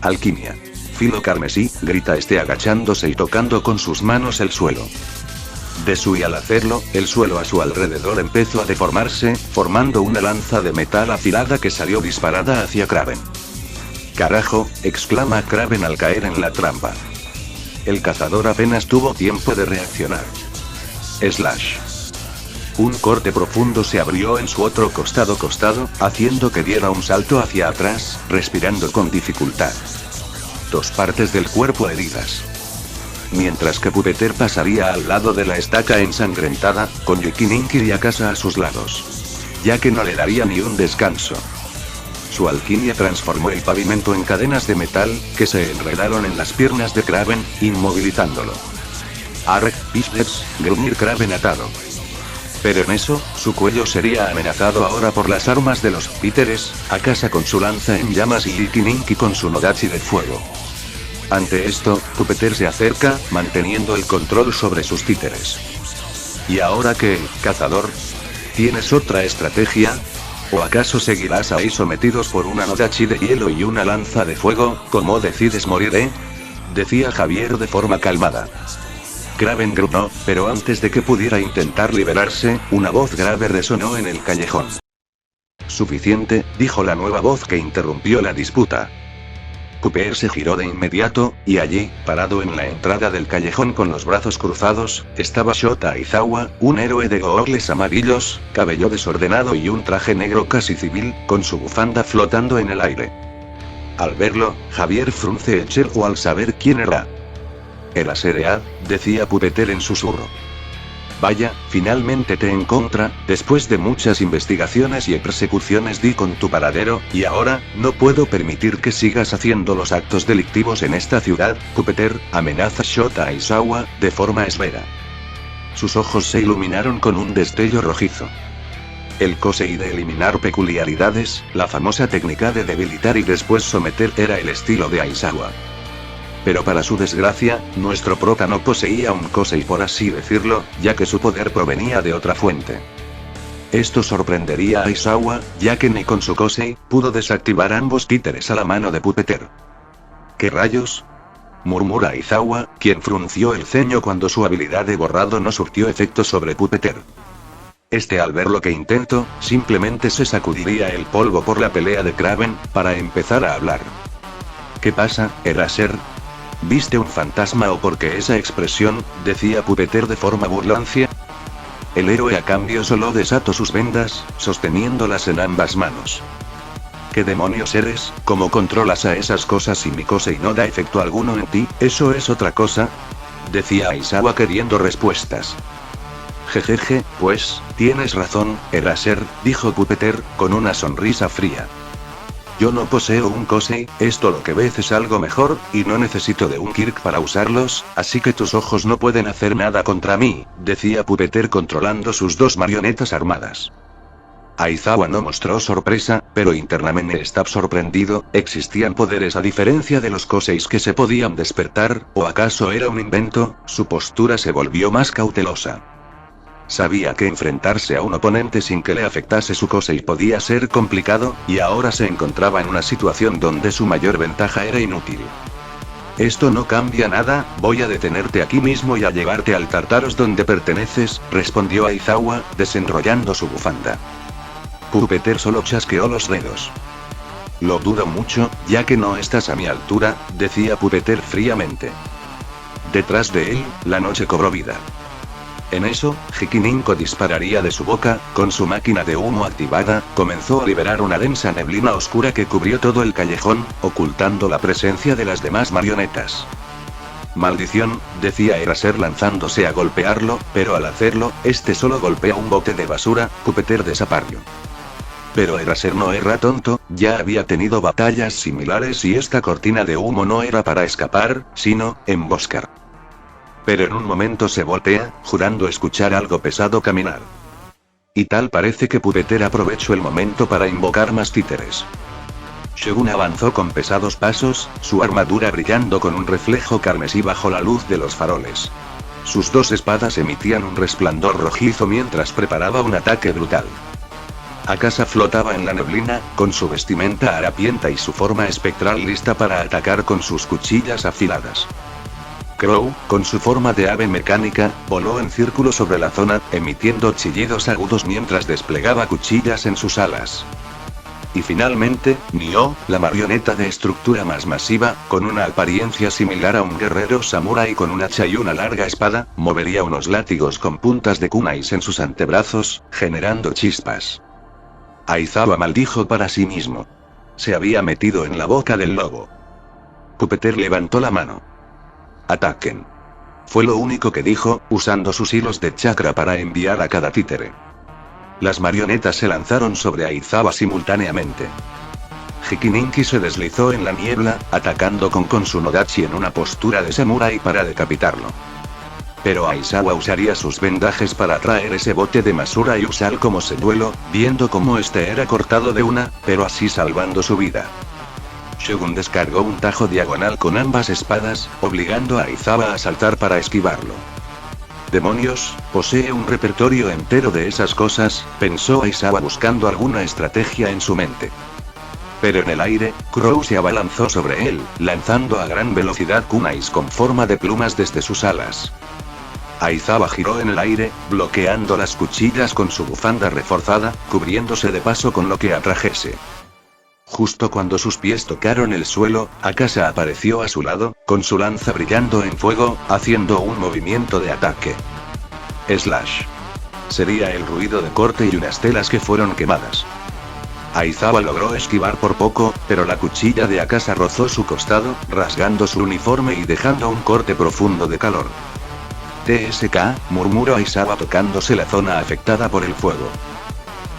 Alquimia. Filo carmesí, grita agachándose y tocando con sus manos el suelo. Y al hacerlo, el suelo a su alrededor empezó a deformarse, formando una lanza de metal afilada que salió disparada hacia Kraven. ¡Carajo!, exclama Kraven al caer en la trampa. El cazador apenas tuvo tiempo de reaccionar. Slash. Un corte profundo se abrió en su otro costado, haciendo que diera un salto hacia atrás, respirando con dificultad. 2 partes del cuerpo heridas. Mientras que Pupeter pasaría al lado de la estaca ensangrentada, con Yukininki y Akasa a sus lados. Ya que no le daría ni un descanso. Su alquimia transformó el pavimento en cadenas de metal, que se enredaron en las piernas de Kraven, inmovilizándolo. Ark, Pishlets, gruñir Kraven atado. Pero en eso, su cuello sería amenazado ahora por las armas de los títeres, Akasa con su lanza en llamas y Yukininki con su Nodachi de fuego. Ante esto, Pupeter se acerca, manteniendo el control sobre sus títeres. ¿Y ahora qué, cazador? ¿Tienes otra estrategia? ¿O acaso seguirás ahí sometidos por una Nodachi de hielo y una lanza de fuego? ¿Cómo decides morir, decía Javier de forma calmada. Kraven gruñó, pero antes de que pudiera intentar liberarse, una voz grave resonó en el callejón. Suficiente, dijo la nueva voz que interrumpió la disputa. Pupeter se giró de inmediato, y allí, parado en la entrada del callejón con los brazos cruzados, estaba Shota Aizawa, un héroe de googles amarillos, cabello desordenado y un traje negro casi civil, con su bufanda flotando en el aire. Al verlo, Javier frunce el ceño al saber quién era. Era Serea, decía Pupeter en susurro. Vaya, finalmente te encontré, después de muchas investigaciones y persecuciones di con tu paradero, y ahora, no puedo permitir que sigas haciendo los actos delictivos en esta ciudad, Pupeter, amenaza Shota Aizawa, de forma esbera. Sus ojos se iluminaron con un destello rojizo. El Kosei de eliminar peculiaridades, la famosa técnica de debilitar y después someter era el estilo de Aizawa. Pero para su desgracia, nuestro prota no poseía un Kosei por así decirlo, ya que su poder provenía de otra fuente. Esto sorprendería a Aizawa, ya que ni con su Kosei, pudo desactivar ambos títeres a la mano de Pupeter. ¿Qué rayos?, murmura Aizawa, quien frunció el ceño cuando su habilidad de borrado no surtió efecto sobre Pupeter. Al ver lo que intento, simplemente se sacudiría el polvo por la pelea de Kraven, para empezar a hablar. ¿Qué pasa, Eraser? ¿Viste un fantasma o por qué esa expresión?, decía Pupeter de forma burlancia. El héroe a cambio solo desató sus vendas, sosteniéndolas en ambas manos. ¿Qué demonios eres? ¿Cómo controlas a esas cosas si mi Kosei no da efecto alguno en ti? ¿Eso es otra cosa?, decía Aizawa queriendo respuestas. Jejeje, pues, tienes razón, Eraser, dijo Pupeter, con una sonrisa fría. Yo no poseo un Kosei, esto lo que ves es algo mejor, y no necesito de un Kirk para usarlos, así que tus ojos no pueden hacer nada contra mí, decía Pupeter controlando sus 2 marionetas armadas. Aizawa no mostró sorpresa, pero internamente estaba sorprendido, ¿existían poderes a diferencia de los Koseis que se podían despertar, o acaso era un invento? Su postura se volvió más cautelosa. Sabía que enfrentarse a un oponente sin que le afectase su Kosei podía ser complicado, y ahora se encontraba en una situación donde su mayor ventaja era inútil. Esto no cambia nada, voy a detenerte aquí mismo y a llevarte al Tartaros donde perteneces, respondió Aizawa, desenrollando su bufanda. Pupeter solo chasqueó los dedos. Lo dudo mucho, ya que no estás a mi altura, decía Pupeter fríamente. Detrás de él, la noche cobró vida. En eso, Hikininko dispararía de su boca, con su máquina de humo activada, comenzó a liberar una densa neblina oscura que cubrió todo el callejón, ocultando la presencia de las demás marionetas. Maldición, decía Eraser lanzándose a golpearlo, pero al hacerlo, este solo golpea un bote de basura, Pupeter desapareció. Pero Eraser no era tonto, ya había tenido batallas similares y esta cortina de humo no era para escapar, sino emboscar. Pero en un momento se voltea, jurando escuchar algo pesado caminar. Y tal parece que Pupeter aprovechó el momento para invocar más títeres. Shogun avanzó con pesados pasos, su armadura brillando con un reflejo carmesí bajo la luz de los faroles. Sus dos espadas emitían un resplandor rojizo mientras preparaba un ataque brutal. Akasa flotaba en la neblina, con su vestimenta harapienta y su forma espectral lista para atacar con sus cuchillas afiladas. Crow, con su forma de ave mecánica, voló en círculo sobre la zona, emitiendo chillidos agudos mientras desplegaba cuchillas en sus alas. Y finalmente, Nioh, la marioneta de estructura más masiva, con una apariencia similar a un guerrero samurái con un hacha y una larga espada, movería unos látigos con puntas de kunais en sus antebrazos, generando chispas. Aizawa maldijo para sí mismo. Se había metido en la boca del lobo. Pupeter levantó la mano. Ataquen. Fue lo único que dijo, usando sus hilos de chakra para enviar a cada títere. Las marionetas se lanzaron sobre Aizawa simultáneamente. Hikininki se deslizó en la niebla, atacando con su Nodachi en una postura de samurái para decapitarlo. Pero Aizawa usaría sus vendajes para traer ese bote de Masura y usar como señuelo, viendo cómo este era cortado de una, pero así salvando su vida. Shogun descargó un tajo diagonal con ambas espadas, obligando a Aizawa a saltar para esquivarlo. Demonios, posee un repertorio entero de esas cosas, pensó Aizawa buscando alguna estrategia en su mente. Pero en el aire, Crow se abalanzó sobre él, lanzando a gran velocidad kunais con forma de plumas desde sus alas. Aizawa giró en el aire, bloqueando las cuchillas con su bufanda reforzada, cubriéndose de paso con lo que atrajese. Justo cuando sus pies tocaron el suelo, Akasa apareció a su lado, con su lanza brillando en fuego, haciendo un movimiento de ataque. Slash. Sería el ruido de corte y unas telas que fueron quemadas. Aizawa logró esquivar por poco, pero la cuchilla de Akasa rozó su costado, rasgando su uniforme y dejando un corte profundo de calor. TSK, murmuró Aizawa tocándose la zona afectada por el fuego.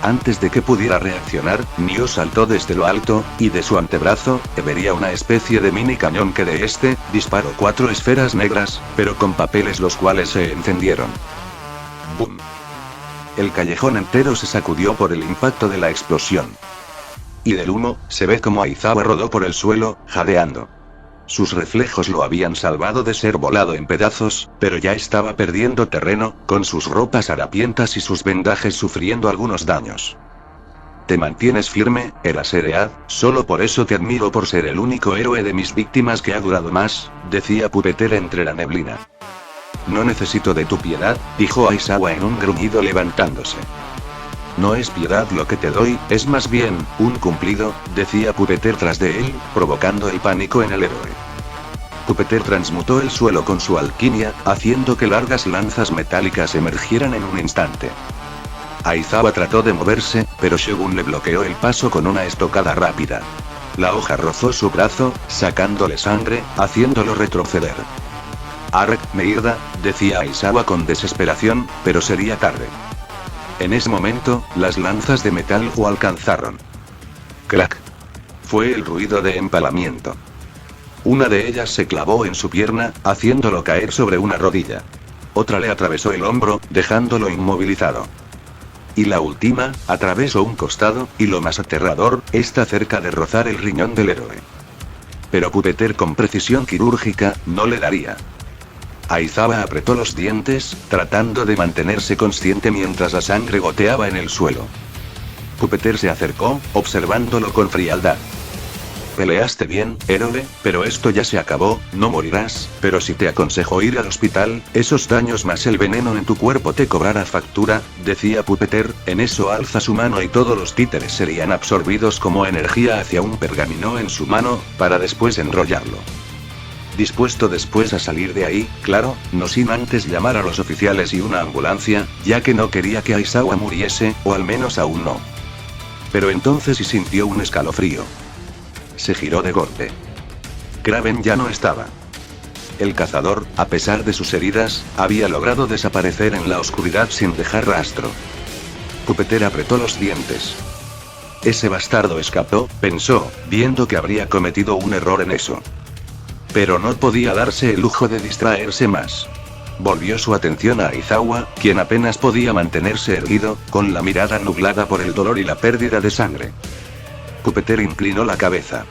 Antes de que pudiera reaccionar, Nioh saltó desde lo alto, y de su antebrazo, vería una especie de mini cañón que de este, disparó 4 esferas negras, pero con papeles los cuales se encendieron. ¡Bum! El callejón entero se sacudió por el impacto de la explosión. Y del humo, se ve como Aizawa rodó por el suelo, jadeando. Sus reflejos lo habían salvado de ser volado en pedazos, pero ya estaba perdiendo terreno, con sus ropas harapientas y sus vendajes sufriendo algunos daños. Te mantienes firme, Eraser, solo por eso te admiro por ser el único héroe de mis víctimas que ha durado más, decía Pupeter entre la neblina. No necesito de tu piedad, dijo Aizawa en un gruñido levantándose. No es piedad lo que te doy, es más bien, un cumplido, decía Pupeter tras de él, provocando el pánico en el héroe. Pupeter transmutó el suelo con su alquimia, haciendo que largas lanzas metálicas emergieran en un instante. Aizawa trató de moverse, pero Shogun le bloqueó el paso con una estocada rápida. La hoja rozó su brazo, sacándole sangre, haciéndolo retroceder. Ark, mierda, decía Aizawa con desesperación, pero sería tarde. En ese momento, las lanzas de metal lo alcanzaron. ¡Crack! Fue el ruido de empalamiento. Una de ellas se clavó en su pierna, haciéndolo caer sobre una rodilla. Otra le atravesó el hombro, dejándolo inmovilizado. Y la última, atravesó un costado, y lo más aterrador, está cerca de rozar el riñón del héroe. Pero Pupeter con precisión quirúrgica, no le daría. Aizawa apretó los dientes, tratando de mantenerse consciente mientras la sangre goteaba en el suelo. Pupeter se acercó, observándolo con frialdad. Peleaste bien, héroe, pero esto ya se acabó, no morirás, pero si te aconsejo ir al hospital, esos daños más el veneno en tu cuerpo te cobrará factura, decía Pupeter, en eso alza su mano y todos los títeres serían absorbidos como energía hacia un pergamino en su mano, para después enrollarlo. Dispuesto después a salir de ahí, claro, no sin antes llamar a los oficiales y una ambulancia, ya que no quería que Aizawa muriese, o al menos aún no. Pero entonces y sintió un escalofrío. Se giró de golpe. Kraven ya no estaba. El cazador, a pesar de sus heridas, había logrado desaparecer en la oscuridad sin dejar rastro. Pupeter apretó los dientes. ese bastardo escapó, pensó, viendo que habría cometido un error en eso. Pero no podía darse el lujo de distraerse más. Volvió su atención a Aizawa, quien apenas podía mantenerse erguido, con la mirada nublada por el dolor y la pérdida de sangre. Pupeter inclinó la cabeza.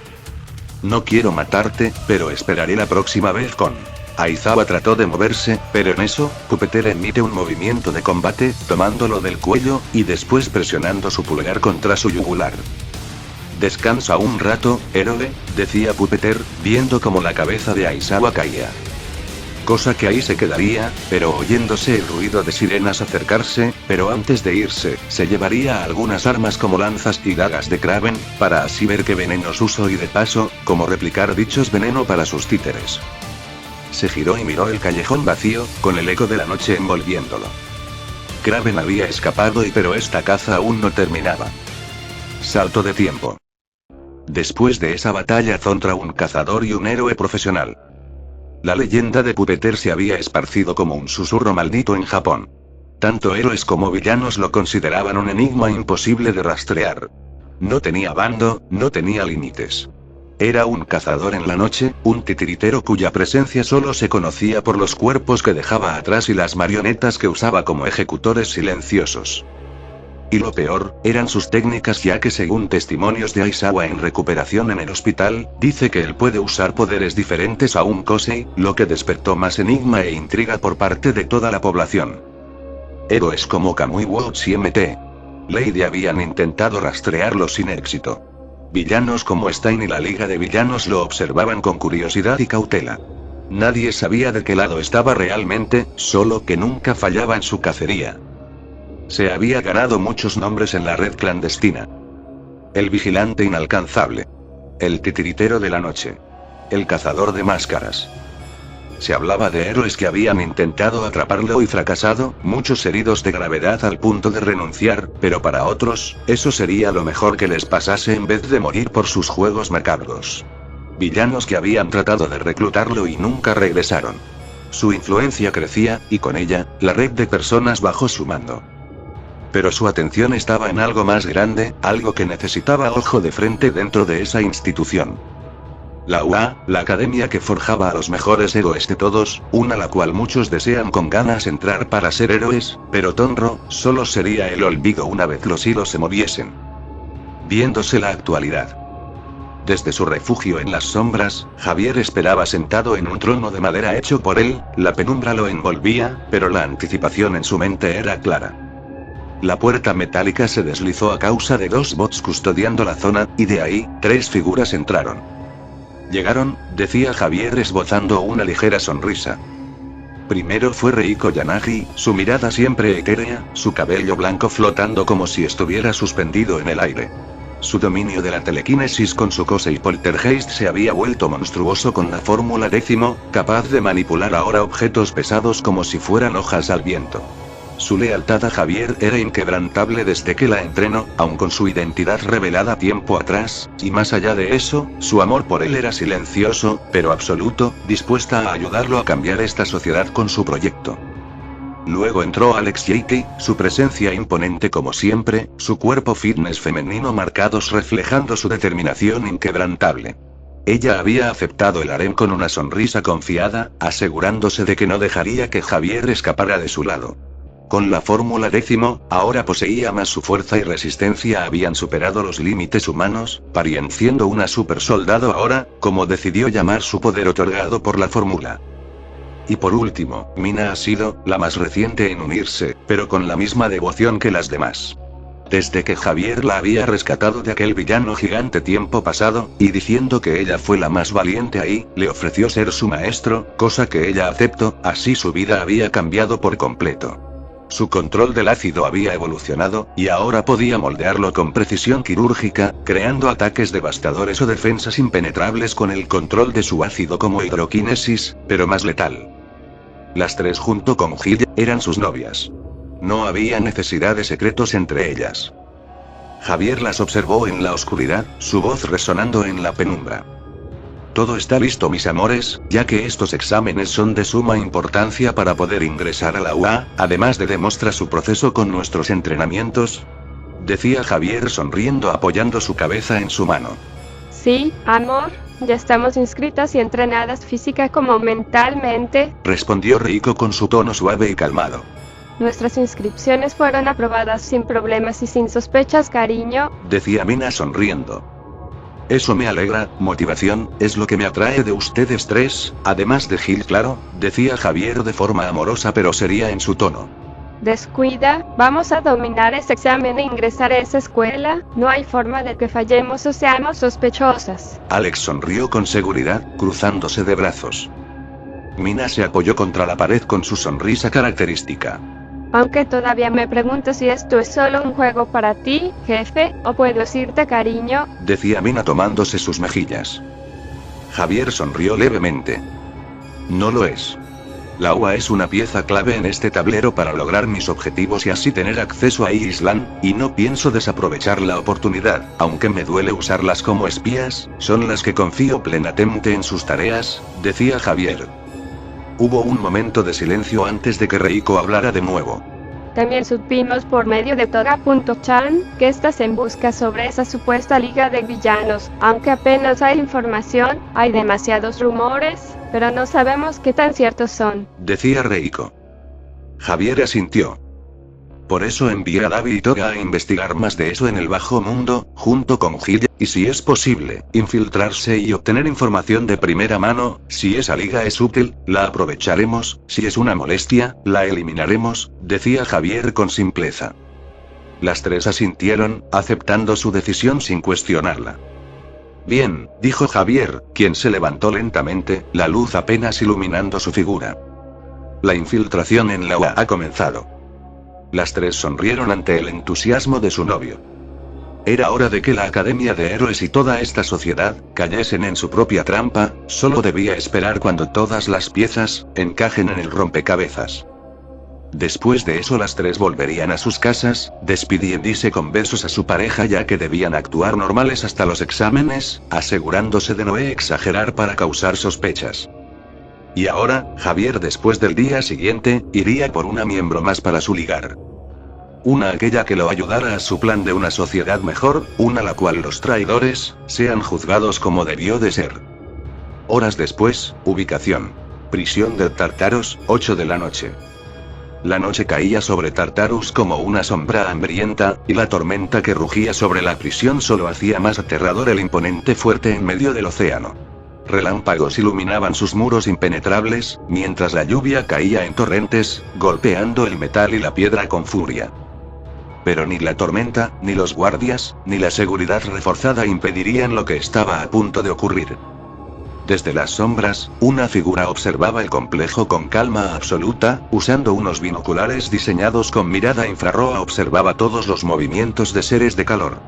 No quiero matarte, pero esperaré la próxima vez con... Aizawa trató de moverse, pero en eso, Pupeter emite un movimiento de combate, tomándolo del cuello, y después presionando su pulgar contra su yugular. Descansa un rato, héroe, decía Pupeter, viendo cómo la cabeza de Aizawa caía. Cosa que ahí se quedaría, pero oyéndose el ruido de sirenas acercarse, pero antes de irse, se llevaría algunas armas como lanzas y dagas de Kraven, para así ver qué venenos uso y de paso, cómo replicar dichos veneno para sus títeres. Se giró y miró el callejón vacío, con el eco de la noche envolviéndolo. Kraven había escapado pero esta caza aún no terminaba. Salto de tiempo. Después de esa batalla contra un cazador y un héroe profesional. La leyenda de Pupeter se había esparcido como un susurro maldito en Japón. Tanto héroes como villanos lo consideraban un enigma imposible de rastrear. No tenía bando, no tenía límites. Era un cazador en la noche, un titiritero cuya presencia solo se conocía por los cuerpos que dejaba atrás y las marionetas que usaba como ejecutores silenciosos. Y lo peor, eran sus técnicas, ya que según testimonios de Aizawa en recuperación en el hospital, dice que él puede usar poderes diferentes a un Kosei, lo que despertó más enigma e intriga por parte de toda la población. Héroes como Kamui Watts y MT Lady habían intentado rastrearlo sin éxito. Villanos como Stein y la Liga de Villanos lo observaban con curiosidad y cautela. Nadie sabía de qué lado estaba realmente, solo que nunca fallaba en su cacería. Se había ganado muchos nombres en la red clandestina. El vigilante inalcanzable. El titiritero de la noche. El cazador de máscaras. Se hablaba de héroes que habían intentado atraparlo y fracasado, muchos heridos de gravedad al punto de renunciar, pero para otros, eso sería lo mejor que les pasase en vez de morir por sus juegos macabros. Villanos que habían tratado de reclutarlo y nunca regresaron. Su influencia crecía, y con ella, la red de personas bajo su mando. Pero su atención estaba en algo más grande, algo que necesitaba ojo de frente dentro de esa institución. La UA, la academia que forjaba a los mejores héroes de todos, una a la cual muchos desean con ganas entrar para ser héroes, pero Tonro, solo sería el olvido una vez los hilos se moviesen. Viéndose la actualidad. Desde su refugio en las sombras, Javier esperaba sentado en un trono de madera hecho por él, la penumbra lo envolvía, pero la anticipación en su mente era clara. La puerta metálica se deslizó a causa de 2 bots custodiando la zona, y de ahí, 3 figuras entraron. Llegaron, decía Javier esbozando una ligera sonrisa. Primero fue Reiko Yanagi, su mirada siempre etérea, su cabello blanco flotando como si estuviera suspendido en el aire. Su dominio de la telequinesis con su Kosei Poltergeist se había vuelto monstruoso con la fórmula 10, capaz de manipular ahora objetos pesados como si fueran hojas al viento. Su lealtad a Javier era inquebrantable desde que la entrenó, aun con su identidad revelada tiempo atrás, y más allá de eso, su amor por él era silencioso, pero absoluto, dispuesta a ayudarlo a cambiar esta sociedad con su proyecto. Luego entró Alex Yaite, su presencia imponente como siempre, su cuerpo fitness femenino marcados reflejando su determinación inquebrantable. Ella había aceptado el harem con una sonrisa confiada, asegurándose de que no dejaría que Javier escapara de su lado. Con la fórmula 10, ahora poseía más su fuerza y resistencia habían superado los límites humanos, pareciendo una super soldado ahora, como decidió llamar su poder otorgado por la fórmula. Y por último, Mina ha sido, la más reciente en unirse, pero con la misma devoción que las demás. Desde que Javier la había rescatado de aquel villano gigante tiempo pasado, y diciendo que ella fue la más valiente ahí, le ofreció ser su maestro, cosa que ella aceptó, así su vida había cambiado por completo. Su control del ácido había evolucionado, y ahora podía moldearlo con precisión quirúrgica, creando ataques devastadores o defensas impenetrables con el control de su ácido como hidroquinesis, pero más letal. Las 3 junto con Hiya, eran sus novias. No había necesidad de secretos entre ellas. Javier las observó en la oscuridad, su voz resonando en la penumbra. Todo está listo, mis amores, ya que estos exámenes son de suma importancia para poder ingresar a la UA, además de demostrar su proceso con nuestros entrenamientos. decía Javier sonriendo apoyando su cabeza en su mano. Sí, amor, ya estamos inscritas y entrenadas física como mentalmente, respondió Reiko con su tono suave y calmado. Nuestras inscripciones fueron aprobadas sin problemas y sin sospechas, cariño, decía Mina sonriendo. Eso me alegra, motivación, es lo que me atrae de ustedes tres, además de Gil, claro, decía Javier de forma amorosa pero seria en su tono. Descuida, vamos a dominar ese examen e ingresar a esa escuela, no hay forma de que fallemos o seamos sospechosas. Alex sonrió con seguridad, cruzándose de brazos. Mina se apoyó contra la pared con su sonrisa característica. Aunque todavía me pregunto si esto es solo un juego para ti, jefe, o puedo decirte cariño, decía Mina tomándose sus mejillas. Javier sonrió levemente. No lo es. La UA es una pieza clave en este tablero para lograr mis objetivos y así tener acceso a Island, y no pienso desaprovechar la oportunidad, aunque me duele usarlas como espías, son las que confío plenamente en sus tareas, decía Javier. Hubo un momento de silencio antes de que Reiko hablara de nuevo. También supimos por medio de Toga.chan que estás en busca sobre esa supuesta liga de villanos, aunque apenas hay información, hay demasiados rumores, pero no sabemos qué tan ciertos son, decía Reiko. Javier asintió. Por eso envié a David y Toga a investigar más de eso en el bajo mundo, junto con Gil, y si es posible, infiltrarse y obtener información de primera mano, si esa liga es útil, la aprovecharemos, si es una molestia, la eliminaremos, decía Javier con simpleza. Las tres asintieron, aceptando su decisión sin cuestionarla. Bien, dijo Javier, quien se levantó lentamente, la luz apenas iluminando su figura. La infiltración en la UA ha comenzado. Las tres sonrieron ante el entusiasmo de su novio. Era hora de que la Academia de Héroes y toda esta sociedad cayesen en su propia trampa, solo debía esperar cuando todas las piezas encajen en el rompecabezas. Después de eso las tres volverían a sus casas, despidiéndose con besos a su pareja ya que debían actuar normales hasta los exámenes, asegurándose de no exagerar para causar sospechas. Y ahora, Javier después del día siguiente, iría por una miembro más para su ligar. Una aquella que lo ayudara a su plan de una sociedad mejor, una la cual los traidores sean juzgados como debió de ser. Horas después, ubicación. Prisión de Tartarus, 8 de la noche. La noche caía sobre Tartarus como una sombra hambrienta, y la tormenta que rugía sobre la prisión solo hacía más aterrador el imponente fuerte en medio del océano. Relámpagos iluminaban sus muros impenetrables, mientras la lluvia caía en torrentes, golpeando el metal y la piedra con furia. Pero ni la tormenta, ni los guardias, ni la seguridad reforzada impedirían lo que estaba a punto de ocurrir. Desde las sombras, una figura observaba el complejo con calma absoluta, usando unos binoculares diseñados con mirada infrarroja observaba todos los movimientos de seres de calor.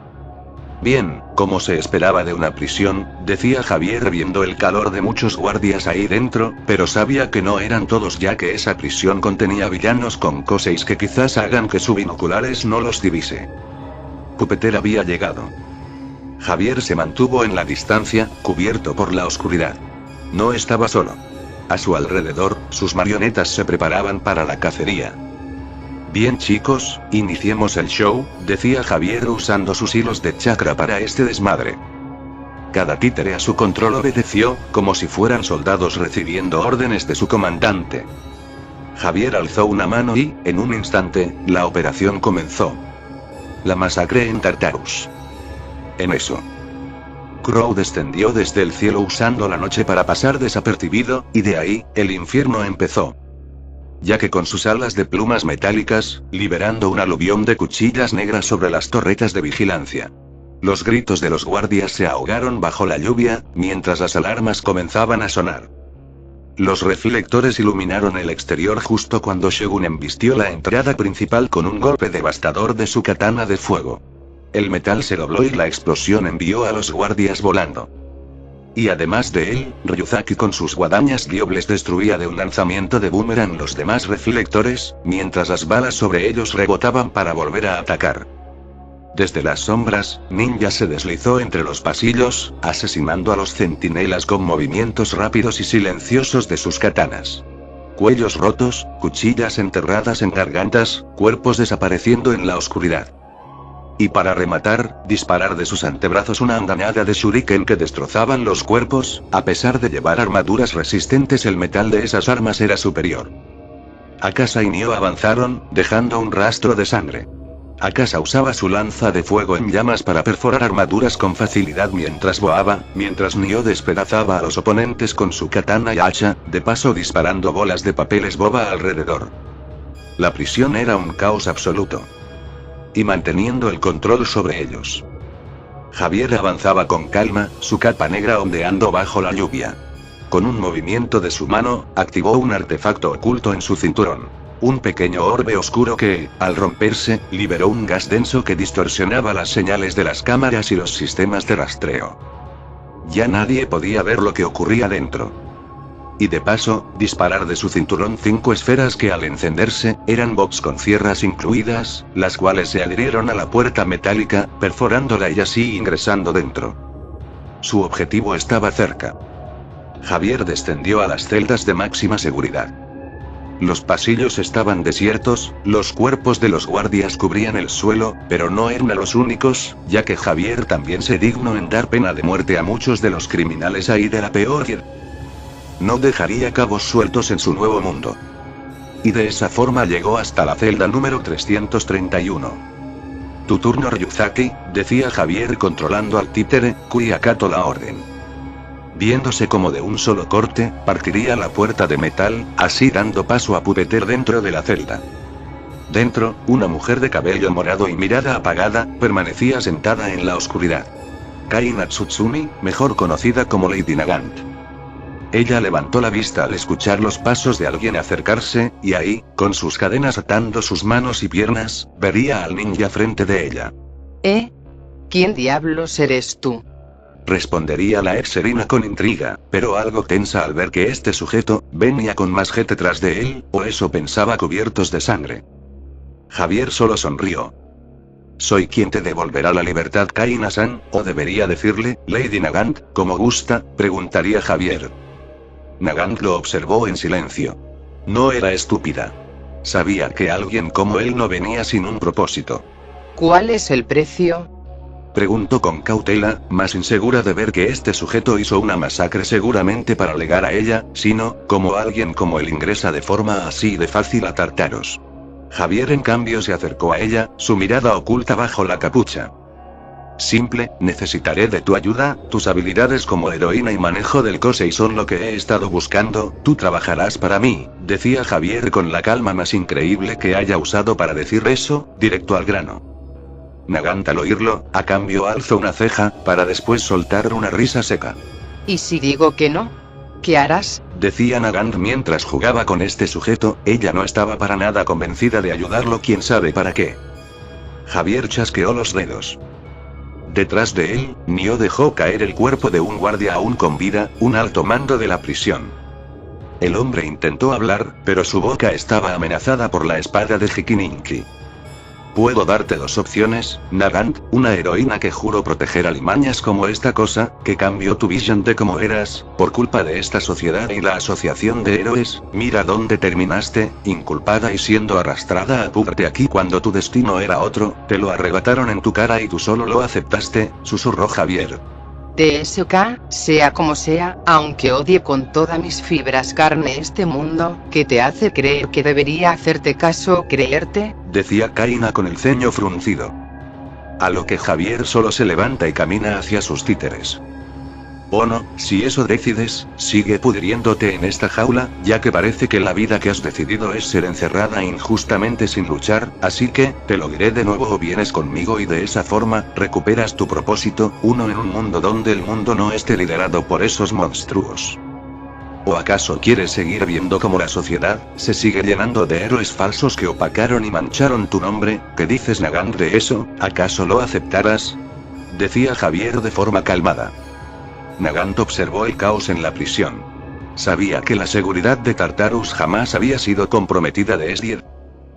Bien, como se esperaba de una prisión, decía Javier viendo el calor de muchos guardias ahí dentro, pero sabía que no eran todos ya que esa prisión contenía villanos con cosas que quizás hagan que sus binoculares no los divise. Pupeter había llegado. Javier se mantuvo en la distancia, cubierto por la oscuridad. No estaba solo. A su alrededor, sus marionetas se preparaban para la cacería. Bien chicos, iniciemos el show, decía Javier usando sus hilos de chakra para este desmadre. Cada títere a su control obedeció, como si fueran soldados recibiendo órdenes de su comandante. Javier alzó una mano y, en un instante, la operación comenzó. La masacre en Tartarus. En eso. Crow descendió desde el cielo usando la noche para pasar desapercibido, y de ahí, el infierno empezó. Ya que con sus alas de plumas metálicas, liberando un aluvión de cuchillas negras sobre las torretas de vigilancia. Los gritos de los guardias se ahogaron bajo la lluvia, mientras las alarmas comenzaban a sonar. Los reflectores iluminaron el exterior justo cuando Shogun embistió la entrada principal con un golpe devastador de su katana de fuego. El metal se dobló y la explosión envió a los guardias volando. Y además de él, Ryuzaki con sus guadañas diobles destruía de un lanzamiento de boomerang los demás reflectores, mientras las balas sobre ellos rebotaban para volver a atacar. Desde las sombras, Ninja se deslizó entre los pasillos, asesinando a los centinelas con movimientos rápidos y silenciosos de sus katanas. Cuellos rotos, cuchillas enterradas en gargantas, cuerpos desapareciendo en la oscuridad. Y para rematar, disparar de sus antebrazos una andanada de shuriken que destrozaban los cuerpos. A pesar de llevar armaduras resistentes, el metal de esas armas era superior. Akasa y Nioh avanzaron, dejando un rastro de sangre. Akasa usaba su lanza de fuego en llamas para perforar armaduras con facilidad mientras Nioh despedazaba a los oponentes con su katana y hacha, de paso disparando bolas de papeles boba alrededor. La prisión era un caos absoluto. Y manteniendo el control sobre ellos. Javier avanzaba con calma, su capa negra ondeando bajo la lluvia. Con un movimiento de su mano, activó un artefacto oculto en su cinturón. Un pequeño orbe oscuro que, al romperse, liberó un gas denso que distorsionaba las señales de las cámaras y los sistemas de rastreo. Ya nadie podía ver lo que ocurría dentro. Y de paso, disparar de su cinturón 5 esferas que al encenderse, eran box con sierras incluidas, las cuales se adhirieron a la puerta metálica, perforándola y así ingresando dentro. Su objetivo estaba cerca. Javier descendió a las celdas de máxima seguridad. Los pasillos estaban desiertos, los cuerpos de los guardias cubrían el suelo, pero no eran los únicos, ya que Javier también se dignó en dar pena de muerte a muchos de los criminales ahí de la peor. No dejaría cabos sueltos en su nuevo mundo. Y de esa forma llegó hasta la celda número 331. Tu turno, Ryuzaki, decía Javier controlando al títere, cuya acató la orden. Viéndose como de un solo corte, partiría la puerta de metal, así dando paso a Pupeter dentro de la celda. Dentro, una mujer de cabello morado y mirada apagada, permanecía sentada en la oscuridad. Kai Natsutsumi, mejor conocida como Lady Nagant. Ella levantó la vista al escuchar los pasos de alguien acercarse, y ahí, con sus cadenas atando sus manos y piernas, vería al ninja frente de ella. ¿Quién diablos eres tú? Respondería la ex Serina con intriga, pero algo tensa al ver que este sujeto venía con más gente tras de él, o eso pensaba, cubiertos de sangre. Javier solo sonrió. Soy quien te devolverá la libertad, Kaina-san, o debería decirle, Lady Nagant, como gusta, preguntaría Javier. Nagant lo observó en silencio. No era estúpida. Sabía que alguien como él no venía sin un propósito. ¿Cuál es el precio? Preguntó con cautela, más insegura de ver que este sujeto hizo una masacre seguramente para alegar a ella, sino, como alguien como él ingresa de forma así de fácil a Tartaros. Javier en cambio se acercó a ella, su mirada oculta bajo la capucha. Simple, necesitaré de tu ayuda, tus habilidades como heroína y manejo del Kosei son lo que he estado buscando, tú trabajarás para mí, decía Javier con la calma más increíble que haya usado para decir eso, directo al grano. Nagant al oírlo, a cambio alzó una ceja, para después soltar una risa seca. ¿Y si digo que no? ¿Qué harás? Decía Nagant mientras jugaba con este sujeto, ella no estaba para nada convencida de ayudarlo, quién sabe para qué. Javier chasqueó los dedos. Detrás de él, Nioh dejó caer el cuerpo de un guardia aún con vida, un alto mando de la prisión. El hombre intentó hablar, pero su boca estaba amenazada por la espada de Hikininki. Puedo darte dos opciones, Nagant, una heroína que juro proteger alimañas como esta cosa, que cambió tu visión de cómo eras, por culpa de esta sociedad y la asociación de héroes, mira dónde terminaste, inculpada y siendo arrastrada a pudrirte aquí cuando tu destino era otro, te lo arrebataron en tu cara y tú solo lo aceptaste, susurró Javier. TSK, sea como sea, aunque odie con todas mis fibras carne este mundo, ¿qué te hace creer que debería hacerte caso o creerte? Decía Kaina con el ceño fruncido. A lo que Javier solo se levanta y camina hacia sus títeres. Ono, si eso decides, sigue pudriéndote en esta jaula, ya que parece que la vida que has decidido es ser encerrada injustamente sin luchar, así que, te lo diré de nuevo, o vienes conmigo y de esa forma, recuperas tu propósito, uno en un mundo donde el mundo no esté liderado por esos monstruos. ¿O acaso quieres seguir viendo cómo la sociedad se sigue llenando de héroes falsos que opacaron y mancharon tu nombre? ¿Qué dices, Nagant, de eso? ¿Acaso lo aceptarás? Decía Javier de forma calmada. Nagant observó el caos en la prisión. Sabía que la seguridad de Tartarus jamás había sido comprometida desde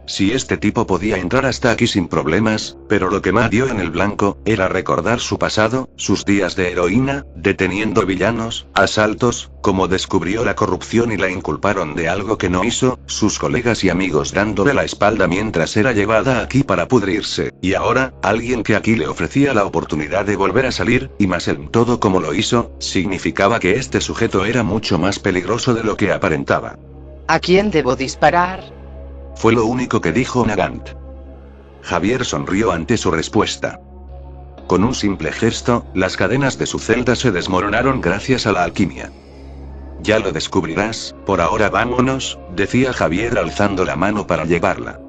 si este tipo podía entrar hasta aquí sin problemas, pero lo que más dio en el blanco, era recordar su pasado, sus días de heroína, deteniendo villanos, asaltos, como descubrió la corrupción y la inculparon de algo que no hizo, sus colegas y amigos dándole la espalda mientras era llevada aquí para pudrirse, y ahora, alguien que aquí le ofrecía la oportunidad de volver a salir, y más en todo como lo hizo, significaba que este sujeto era mucho más peligroso de lo que aparentaba. ¿A quién debo disparar? Fue lo único que dijo Nagant. Javier sonrió ante su respuesta. Con un simple gesto, las cadenas de su celda se desmoronaron gracias a la alquimia. Ya lo descubrirás, por ahora vámonos, decía Javier alzando la mano para llevarla.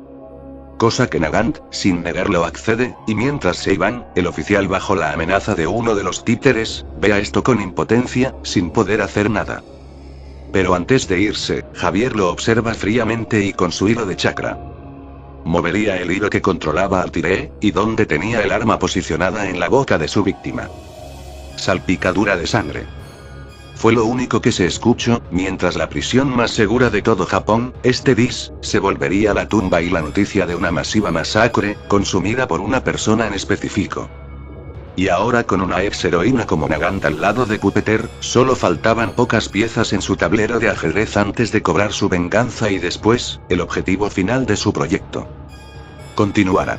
Cosa que Nagant, sin negarlo accede, y mientras se iban, el oficial bajo la amenaza de uno de los títeres, ve a esto con impotencia, sin poder hacer nada. Pero antes de irse, Javier lo observa fríamente y con su hilo de chakra. Movería el hilo que controlaba al tiré, y donde tenía el arma posicionada en la boca de su víctima. Salpicadura de sangre. Fue lo único que se escuchó, mientras la prisión más segura de todo Japón, este bis, se volvería la tumba y la noticia de una masiva masacre, consumida por una persona en específico. Y ahora con una ex heroína como Nagant al lado de Pupeter, solo faltaban pocas piezas en su tablero de ajedrez antes de cobrar su venganza y después, el objetivo final de su proyecto. Continuará.